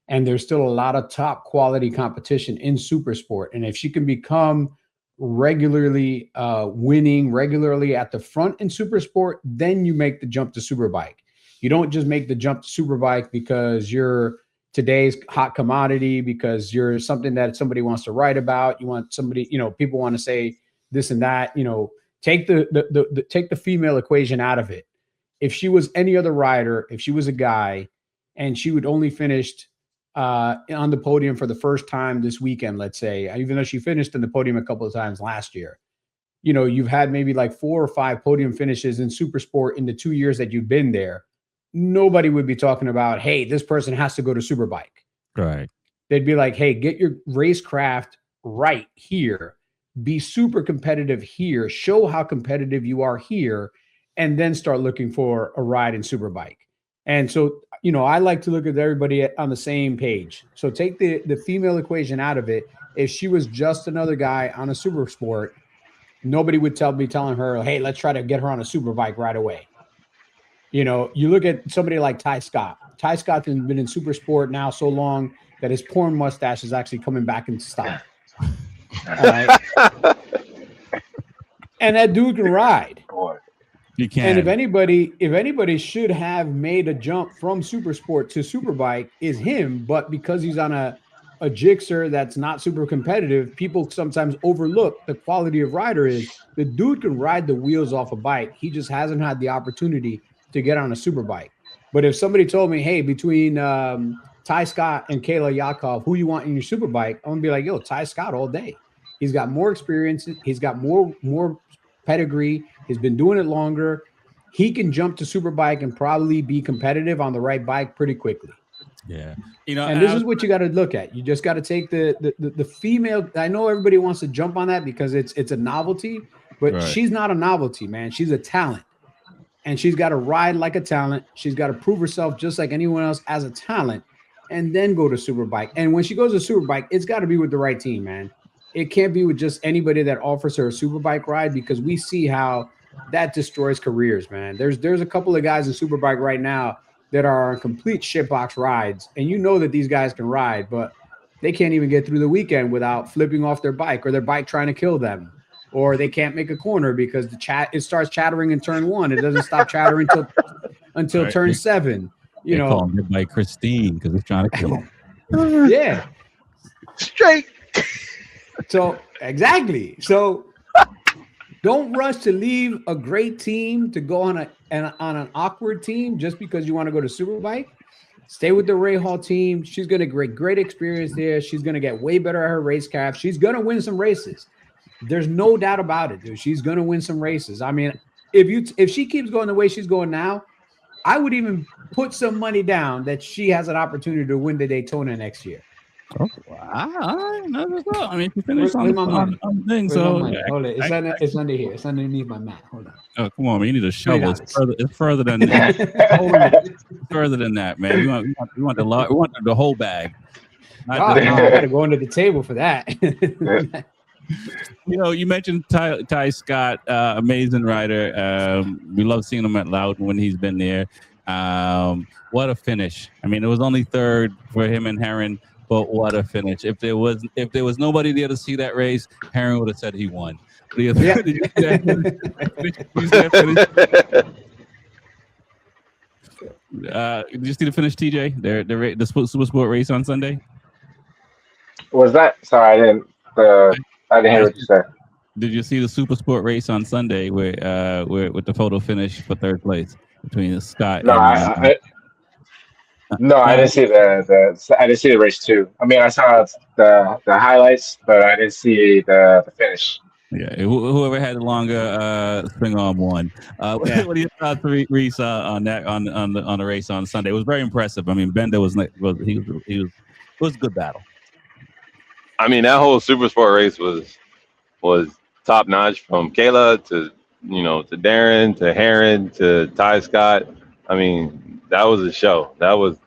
and there's still a lot of top quality competition in Super Sport. And if she can become regularly winning regularly at the front in Super Sport, then you make the jump to Superbike. You don't just make the jump to Superbike because you're today's hot commodity, because you're something that somebody wants to write about. You want somebody, people want to say this and that. Take the female equation out of it. If she was any other rider, if she was a guy, and she would only finished on the podium for the first time this weekend, let's say, even though she finished in the podium a couple of times last year, you've had maybe like 4 or 5 podium finishes in Super Sport in the 2 years that you've been there. Nobody would be talking about, hey, this person has to go to Superbike. Right. They'd be like, hey, get your racecraft right here. be super competitive here, show how competitive you are here, and then start looking for a ride in Superbike. And so, I like to look at everybody on the same page. So take the female equation out of it. If she was just another guy on a super sport, nobody would be telling her, hey, let's try to get her on a Superbike right away. You look at somebody like Ty Scott. Ty Scott has been in super sport now so long that his porn mustache is actually coming back into style. All right. And that dude can ride. You can. And if anybody should have made a jump from super sport to Superbike, is him. But because he's on a Gixxer that's not super competitive, people sometimes overlook the quality of rider is. The dude can ride the wheels off a bike. He just hasn't had the opportunity to get on a Superbike. But if somebody told me, hey, between Ty Scott and Kayla Yakov, who you want in your Superbike, I'm gonna be like, yo, Ty Scott all day. He's got more experience. He's got more pedigree. He's been doing it longer. He can jump to Superbike and probably be competitive on the right bike pretty quickly. Yeah. And this is what you got to look at. You just got to take the female. I know everybody wants to jump on that because it's a novelty, but she's not a novelty, man. She's a talent. And she's got to ride like a talent. She's got to prove herself just like anyone else as a talent and then go to Superbike. And when she goes to Superbike, it's got to be with the right team, man. It can't be with just anybody that offers her a Superbike ride because we see how that destroys careers, man. There's a couple of guys in Superbike right now that are on complete shitbox rides. And you know that these guys can ride, but they can't even get through the weekend without flipping off their bike or their bike trying to kill them. Or they can't make a corner because it starts chattering in turn 1. It doesn't stop chattering until turn 7. They call him by Christine because it's trying to kill him. Yeah. Straight. So exactly. So don't rush to leave a great team to go on an awkward team just because you want to go to Superbike. Stay with the Ray Hall team. She's going to get great experience there. She's going to get way better at her racecraft. She's going to win some races. There's no doubt about it, dude. She's going to win some races. I mean, if she keeps going the way she's going now, I would even put some money down that she has an opportunity to win the Daytona next year. Oh, wow. I mean, she finished on the thing. So hold it. It's under here. It's underneath my mat. Hold on. Oh, come on, man. You need a shovel. It's further than that. It's further than that, man. We want the whole bag. I got to go under the table for that. You mentioned Ty Scott, amazing rider. We love seeing him at Loudon when he's been there. What a finish! I mean, it was only third for him and Heron, but what a finish! If there was nobody there to see that race, Heron would have said he won. Did you see the finish, TJ? The Super Sport race on Sunday. Was that? Sorry, I didn't hear what you said. Did you see the Super Sport race on Sunday with the photo finish for third place between Scott? No, I didn't see I didn't see the race too. I mean, I saw the highlights, but I didn't see the finish. Yeah, whoever had the longer spring arm won. What are your thoughts, Reese, on that on the race on Sunday? It was very impressive. I mean, Bender was a good battle. I mean, that whole Super Sport race was top notch from Kayla to Darren to Heron to Ty Scott. I mean, that was a show. That was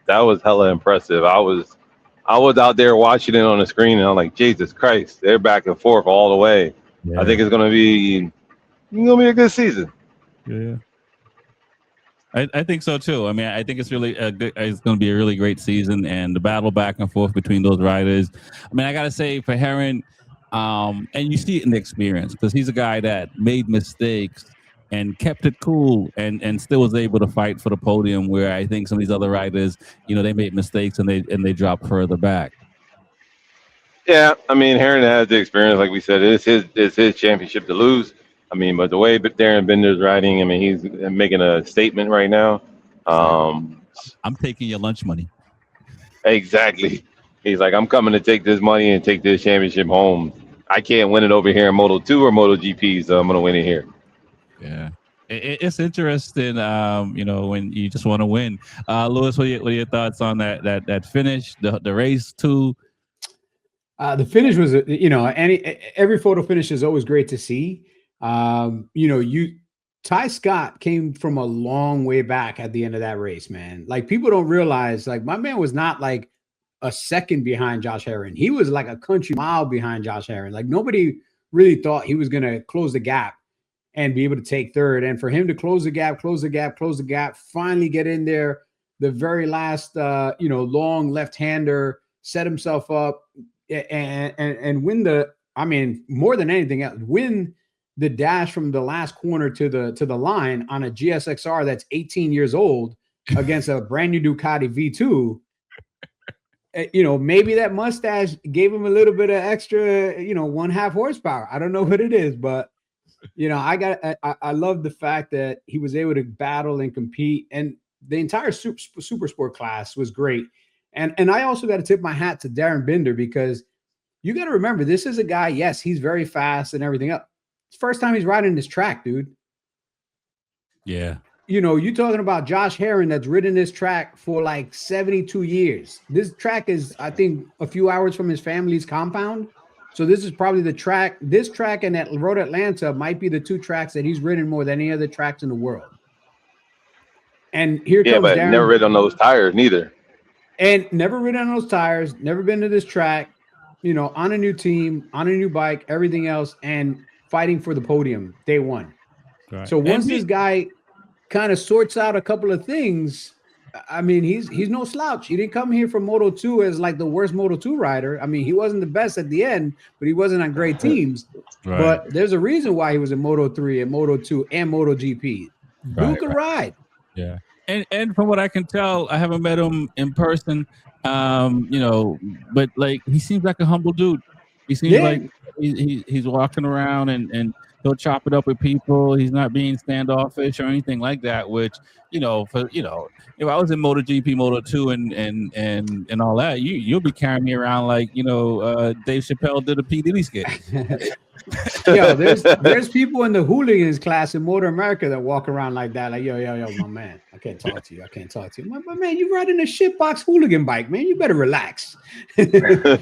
hella impressive. I was out there watching it on the screen, and I'm like, Jesus Christ, they're back and forth all the way. Yeah. I think it's gonna be a good season. Yeah. I think so too. I mean, I think it's really it's going to be a really great season, and the battle back and forth between those riders. I mean, I got to say for Heron, and you see it in the experience because he's a guy that made mistakes and kept it cool and still was able to fight for the podium. Where I think some of these other riders, they made mistakes and they dropped further back. Yeah, I mean, Heron has the experience, like we said. It's his championship to lose. I mean, but the way Darren Bender's riding, I mean, he's making a statement right now. I'm taking your lunch money. Exactly. He's like, I'm coming to take this money and take this championship home. I can't win it over here in Moto2 or MotoGP, so I'm going to win it here. Yeah. It's interesting, when you just want to win. Louis, what are your thoughts on that finish, the race too? The finish was, every photo finish is always great to see. Ty Scott came from a long way back at the end of that race, man. Like people don't realize, like my man was not like a second behind Josh Herrin. He was like a country mile behind Josh Herrin. Like nobody really thought he was going to close the gap and be able to take third. And for him to close the gap, finally get in there, the very last, long left-hander, set himself up and win more than anything else, win the dash from the last corner to the line on a GSXR that's 18 years old against a brand new Ducati V2. Maybe that mustache gave him a little bit of extra, 1/2 horsepower. I don't know what it is, but I love the fact that he was able to battle and compete, and the entire super sport class was great. And I also got to tip my hat to Darren Binder, because you got to remember, this is a guy, yes, he's very fast and everything else. It's the first time he's riding this track, dude. Yeah. You're talking about Josh Herrin that's ridden this track for like 72 years. This track is, I think, a few hours from his family's compound. So this is probably the track. This track and that Road Atlanta might be the two tracks that he's ridden more than any other tracks in the world. And here comes but Darren. Never ridden on those tires neither. And never ridden on those tires, never been to this track, on a new team, on a new bike, everything else, and fighting for the podium day one. Right. So once this guy kind of sorts out a couple of things, I mean, he's no slouch. He didn't come here from Moto2 as like the worst Moto2 rider. I mean, he wasn't the best at the end, but he wasn't on great teams. Right. But there's a reason why he was in Moto3 and Moto2 and MotoGP. Dude could ride. Yeah. And from what I can tell, I haven't met him in person, but like he seems like a humble dude. He seems like he's walking around and he'll chop it up with people. He's not being standoffish or anything like that, which, if I was in MotoGP, Moto2 and all that, you'll be carrying me around like, Dave Chappelle did a P. Diddy skit. Yo, there's people in the hooligans class in MotoAmerica that walk around like that, like, yo, my man, I can't talk to you. My man, you riding a shitbox hooligan bike, man. You better relax. The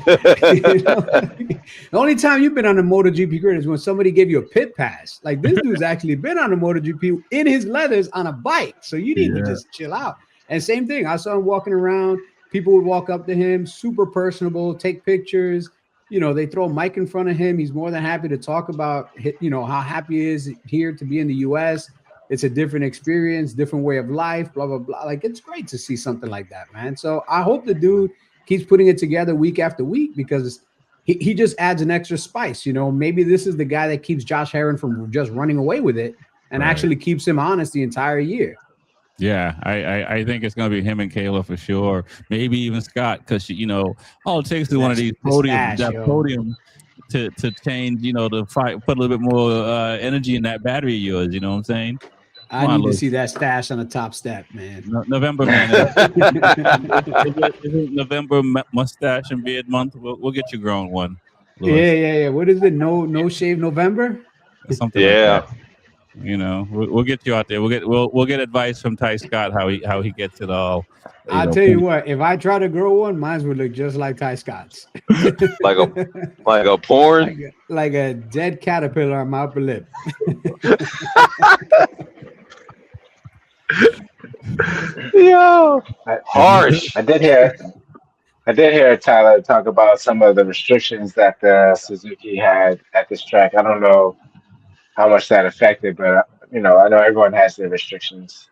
only time you've been on a MotoGP grid is when somebody gave you a pit pass. Like this dude's actually been on a MotoGP in his leathers on a bike, so you need to just chill out. And same thing, I saw him walking around. People would walk up to him, super personable, take pictures. They throw a mic in front of him. He's more than happy to talk about, how happy he is here to be in the U.S. It's a different experience, different way of life, blah, blah, blah. Like, it's great to see something like that, man. So I hope the dude keeps putting it together week after week, because he just adds an extra spice. Maybe this is the guy that keeps Josh Herrin from just running away with it and actually keeps him honest the entire year. Yeah, I think it's going to be him and Kayla for sure. Maybe even Scott, because, all it takes is one of these podium to change, to fight, put a little bit more energy in that battery of yours. You know what I'm saying? I need to see that stash on the top step, man. November, man. Is it November mustache and beard month? We'll get you grown one. Louis. Yeah. What is it? No shave November? Something like that. We'll get you out there. We'll get advice from Ty Scott how he gets it all. I'll tell you what, if I try to grow one, mine would look just like Ty Scott's. like a porn? Like a dead caterpillar on my upper lip. Yo, harsh. I did hear Tyler talk about some of the restrictions that the Suzuki had at this track. I don't know how much that affected, but I know everyone has their restrictions.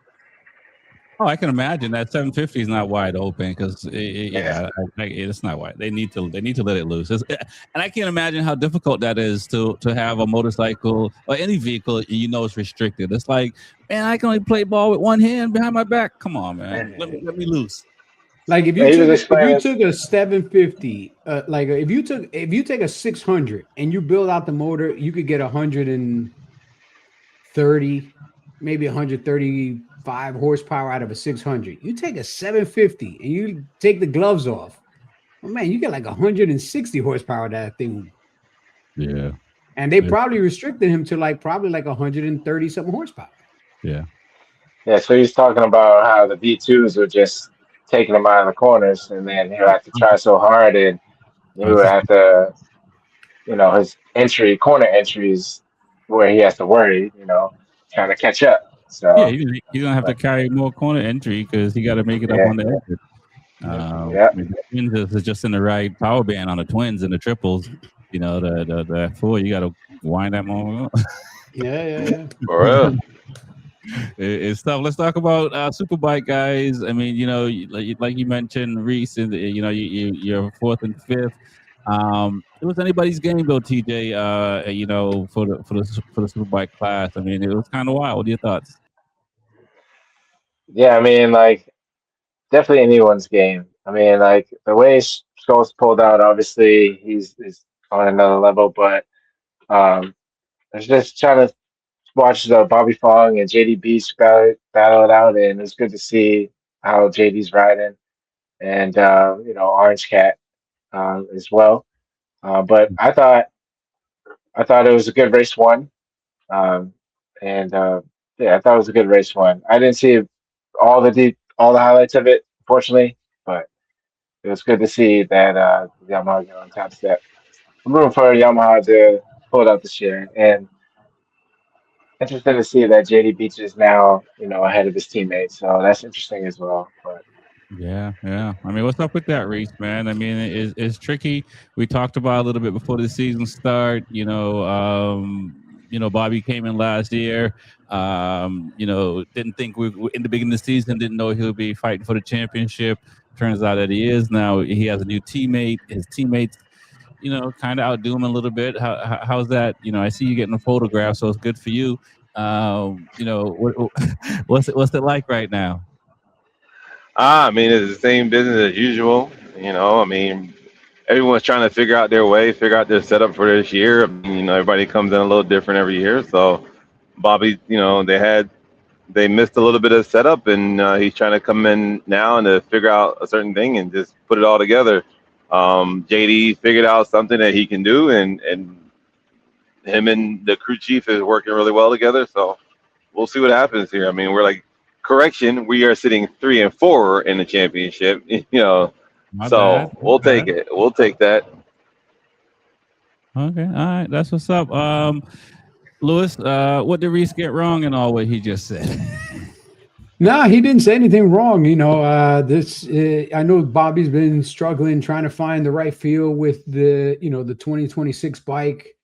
Oh, I can imagine that 750 is not wide open because it's not wide. They need to let it loose. And I can't imagine how difficult that is to have a motorcycle or any vehicle it's restricted. It's like, man, I can only play ball with one hand behind my back. Come on, man, let me loose. Like if you took a 750, if you take a 600 and you build out the motor, you could get 130, maybe 135 horsepower out of a 600. You take a 750 and you take the gloves off, man, you get like 160 horsepower that thing. Yeah. And they probably restricted him to probably 130 something horsepower. Yeah. Yeah. So he's talking about how the V2s were just taking him out of the corners, and then he'll have to try so hard, and You have to, his corner entries where he has to worry, trying to catch up. Yeah, So, he's gonna have to but carry more corner entry because he got to make it up yeah, on the exit. yeah, The twins is just in the right power band on the twins and the triples. The four, you got to wind that more. Yeah. For real. It's tough. Let's talk about Superbike guys. I mean, like you mentioned, Reese, and you're fourth and fifth. It was anybody's game though, TJ. For the Superbike class. I mean, it was kind of wild. What are your thoughts? yeah. I mean, like definitely anyone's game. I mean, like the way Skull's pulled out, obviously he's on another level. But I was just trying to watch the Bobby Fong and JD Beach battle it out, and it's good to see how JD's riding, and Orange Cat as well. But I thought it was a good race one, um, and yeah, I thought it was a good race one. I didn't see all the highlights of it, unfortunately, but it was good to see that Yamaha got on top step. I'm rooting for Yamaha to pull it out this year, and interesting to see that JD Beach is now ahead of his teammates, so that's interesting as well. But Yeah. I mean, what's up with that race, man? I mean, it's tricky. We talked about a little bit before the season start. Bobby came in last year. Didn't think we in the beginning of the season, didn't know he'll be fighting for the championship. Turns out that he is now. He has a new teammate. His teammates, kind of outdo him a little bit. How's that? I see you getting a photograph, so it's good for you. What's it like right now? I mean, it's the same business as usual. I mean, everyone's trying to figure out their way, figure out their setup for this year. I mean, everybody comes in a little different every year. So, Bobby, they missed a little bit of setup, and he's trying to come in now and to figure out a certain thing and just put it all together. JD figured out something that he can do, and him and the crew chief is working really well together. So we'll see what happens here. I mean, we're like, correction, we are sitting 3 and 4 in the championship. My So bad. we'll take it. We'll take that. Okay, all right, that's what's up. Lewis, what did Reese get wrong in all what he just said? No, he didn't say anything wrong. I know Bobby's been struggling trying to find the right feel with the 2026 bike.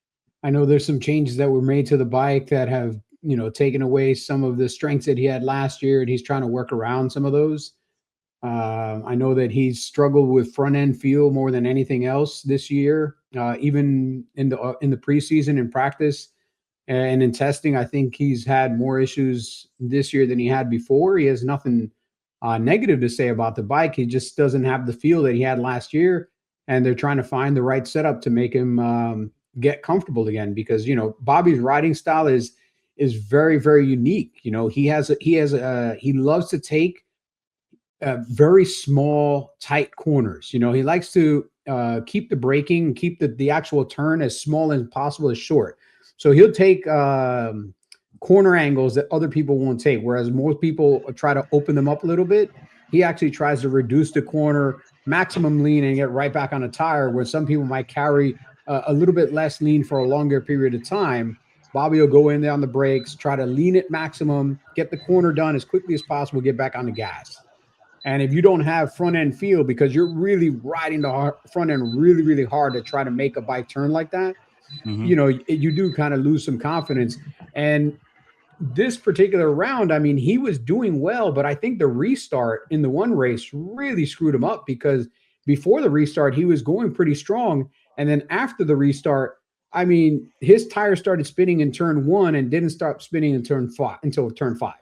I know there's some changes that were made to the bike that have, taken away some of the strengths that he had last year, and he's trying to work around some of those. I know that he's struggled with front end feel more than anything else this year, even in the preseason and practice. And in testing, I think he's had more issues this year than he had before. He has nothing negative to say about the bike. He just doesn't have the feel that he had last year. And they're trying to find the right setup to make him get comfortable again. Because, Bobby's riding style is very, very unique. He loves to take very small, tight corners. He likes to keep the braking, keep the actual turn as small as possible, as short. So he'll take corner angles that other people won't take, whereas most people try to open them up a little bit. He actually tries to reduce the corner, maximum lean, and get right back on a tire, where some people might carry a little bit less lean for a longer period of time. Bobby will go in there on the brakes, try to lean it maximum, get the corner done as quickly as possible, get back on the gas. And if you don't have front end feel, because you're really riding the front end really, really hard to try to make a bike turn like that, you do kind of lose some confidence. And this particular round, I mean, he was doing well, but I think the restart in the one race really screwed him up, because before the restart, he was going pretty strong. And then after the restart, I mean, his tire started spinning in turn 1 and didn't start spinning in turn 5 until turn 5.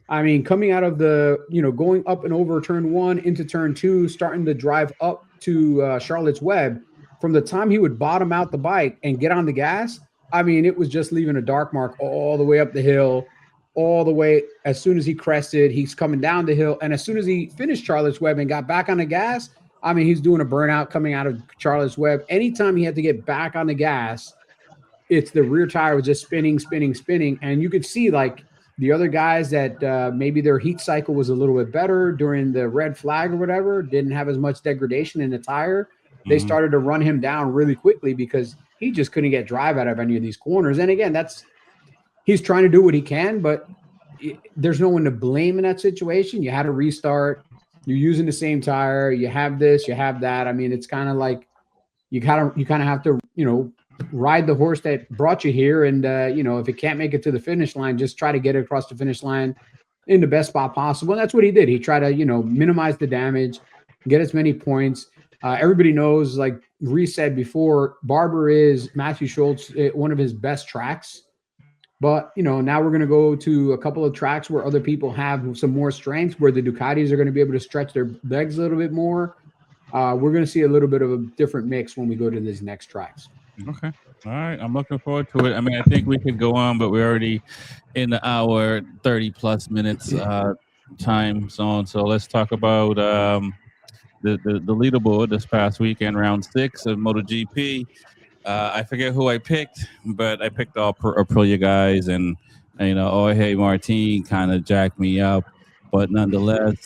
I mean, coming out of going up and over turn 1 into turn 2, starting to drive up to Charlotte's Web, from the time he would bottom out the bike and get on the gas, I mean, it was just leaving a dark mark all the way up the hill, all the way. As soon as he crested, he's coming down the hill. And as soon as he finished Charlotte's Web and got back on the gas, I mean, he's doing a burnout coming out of Charlotte's Web. Anytime he had to get back on the gas, it's the rear tire was just spinning. And you could see, like, the other guys that maybe their heat cycle was a little bit better during the red flag or whatever, didn't have as much degradation in the tire. they started to run him down really quickly because he just couldn't get drive out of any of these corners. And again, he's trying to do what he can, but there's no one to blame in that situation. You had to restart. You're using the same tire. You have this, you have that. I mean, it's kind of like you kind of have to, ride the horse that brought you here. And, if it can't make it to the finish line, just try to get it across the finish line in the best spot possible. And that's what he did. He tried to, minimize the damage, get as many points. Everybody knows, like Reese said before, Barber is Matthew Schultz, one of his best tracks. But, now we're going to go to a couple of tracks where other people have some more strength, where the Ducatis are going to be able to stretch their legs a little bit more. We're going to see a little bit of a different mix when we go to these next tracks. Okay. All right. I'm looking forward to it. I mean, I think we could go on, but we're already in the hour, 30 plus minutes time zone. So let's talk about the leaderboard this past weekend, round 6 of MotoGP. I forget who I picked, but I picked all Aprilia guys, and Jorge Martin kind of jacked me up. But nonetheless,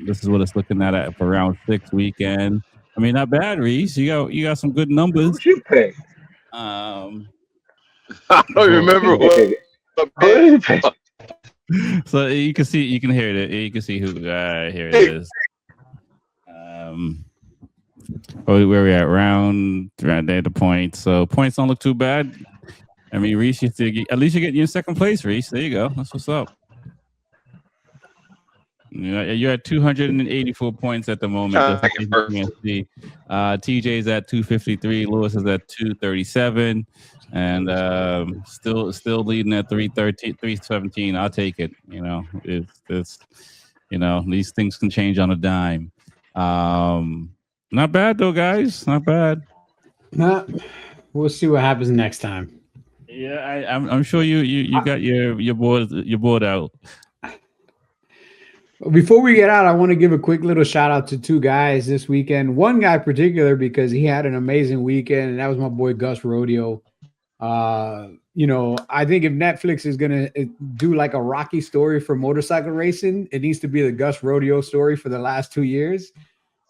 this is what it's looking at for round 6 weekend. I mean, not bad, Reese. You got some good numbers. Who'd you pick? I don't remember what. So you can hear it. You can see who. Here it is. Where we at? Round there, the points. So points don't look too bad. I mean, Reese, at least you get in second place, Reese. There you go. That's what's up. You're at 284 points at the moment. TJ's at 253. Lewis is at 237, and still leading at 317. I'll take it. It's these things can change on a dime. Not bad though, guys. Not bad. We'll see what happens next time. Yeah, I'm sure you got your board out. Before we get out, I want to give a quick little shout out to 2 guys this weekend. One guy in particular, because he had an amazing weekend, and that was my boy Gus Rodeo. I think if Netflix is going to do like a Rocky story for motorcycle racing, it needs to be the Gus Rodeo story for the last 2 years,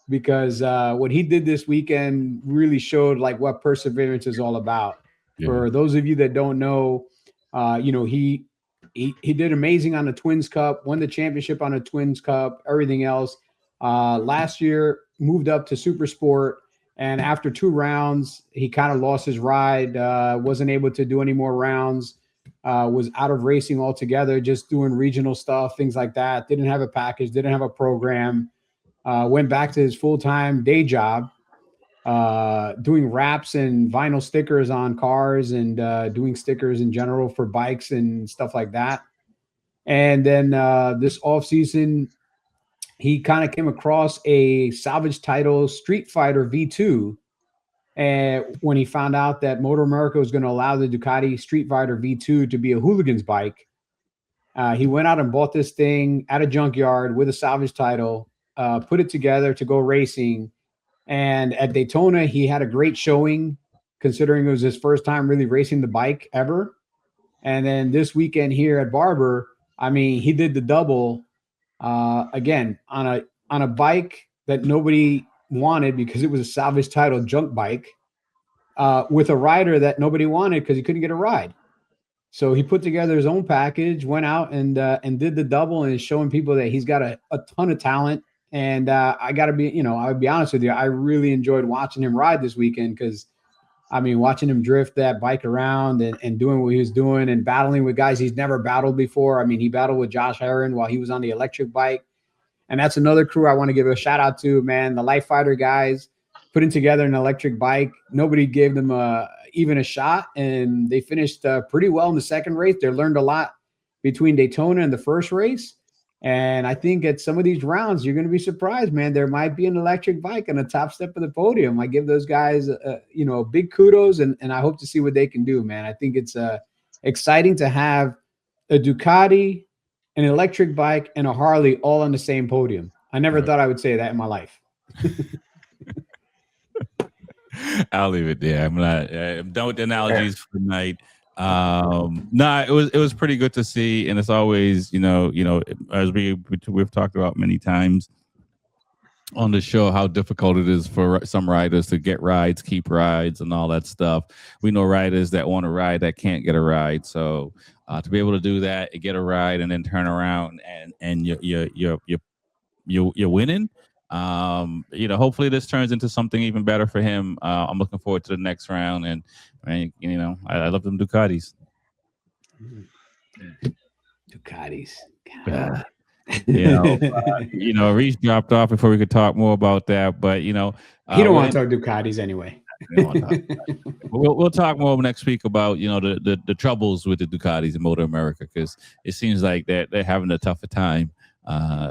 because what he did this weekend really showed like what perseverance is all about. Yeah. For those of you that don't know, he did amazing on the Twins Cup, won the championship on the Twins Cup, everything else. Last year, moved up to Super Sport, and after 2 rounds, he kind of lost his ride, wasn't able to do any more rounds, was out of racing altogether, just doing regional stuff, things like that. Didn't have a package, didn't have a program, went back to his full-time day job, doing wraps and vinyl stickers on cars and doing stickers in general for bikes and stuff like that. And then this off season, he kind of came across a salvage title Street Fighter V2. And when he found out that MotoAmerica was going to allow the Ducati Street Fighter V2 to be a hooligan's bike, he went out and bought this thing at a junkyard with a salvage title, put it together to go racing. And at Daytona, he had a great showing, considering it was his first time really racing the bike ever. And then this weekend here at Barber, I mean, he did the double again on a bike that nobody wanted because it was a salvage title junk bike, with a rider that nobody wanted because he couldn't get a ride. So he put together his own package, went out and did the double, and is showing people that he's got a ton of talent. And I got to be, I would be honest with you, I really enjoyed watching him ride this weekend because, I mean, watching him drift that bike around and doing what he was doing and battling with guys he's never battled before. I mean, he battled with Josh Herron while he was on the electric bike. And that's another crew I want to give a shout out to, man. The Light Fighter guys putting together an electric bike. Nobody gave them even a shot, and they finished pretty well in the second race. They learned a lot between Daytona and the first race. And I think at some of these rounds, you're going to be surprised, man. There might be an electric bike on the top step of the podium. I give those guys, big kudos, and I hope to see what they can do, man. I think it's exciting to have a Ducati, an electric bike, and a Harley all on the same podium. I never thought I would say that in my life. I'll leave it there. I'm done with the analogies for tonight. It was pretty good to see, and it's always, as we've talked about many times, on the show how difficult it is for some riders to get rides, keep rides, and all that stuff. We know riders that want a ride that can't get a ride. So to be able to do that, get a ride, and then turn around and you're winning. Hopefully this turns into something even better for him. I'm looking forward to the next round, and I love them Ducatis. Ducatis. Reese dropped off before we could talk more about that, but he don't want to talk Ducatis anyway. We'll talk more next week about the troubles with the Ducatis in MotoAmerica, because it seems like they're having a tougher time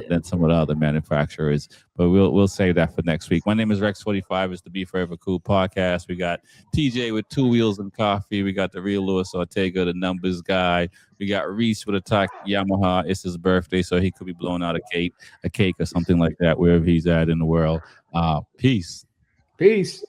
than some of the other manufacturers. But we'll save that for next week. My name is Rex 45. It's the Be Forever Cool podcast. We got TJ with 2 wheels and coffee. We got the real Luis Ortega, the numbers guy. We got Reese with a Taki Yamaha. It's his birthday, so he could be blowing out a cake or something like that wherever he's at in the world. Peace. Peace.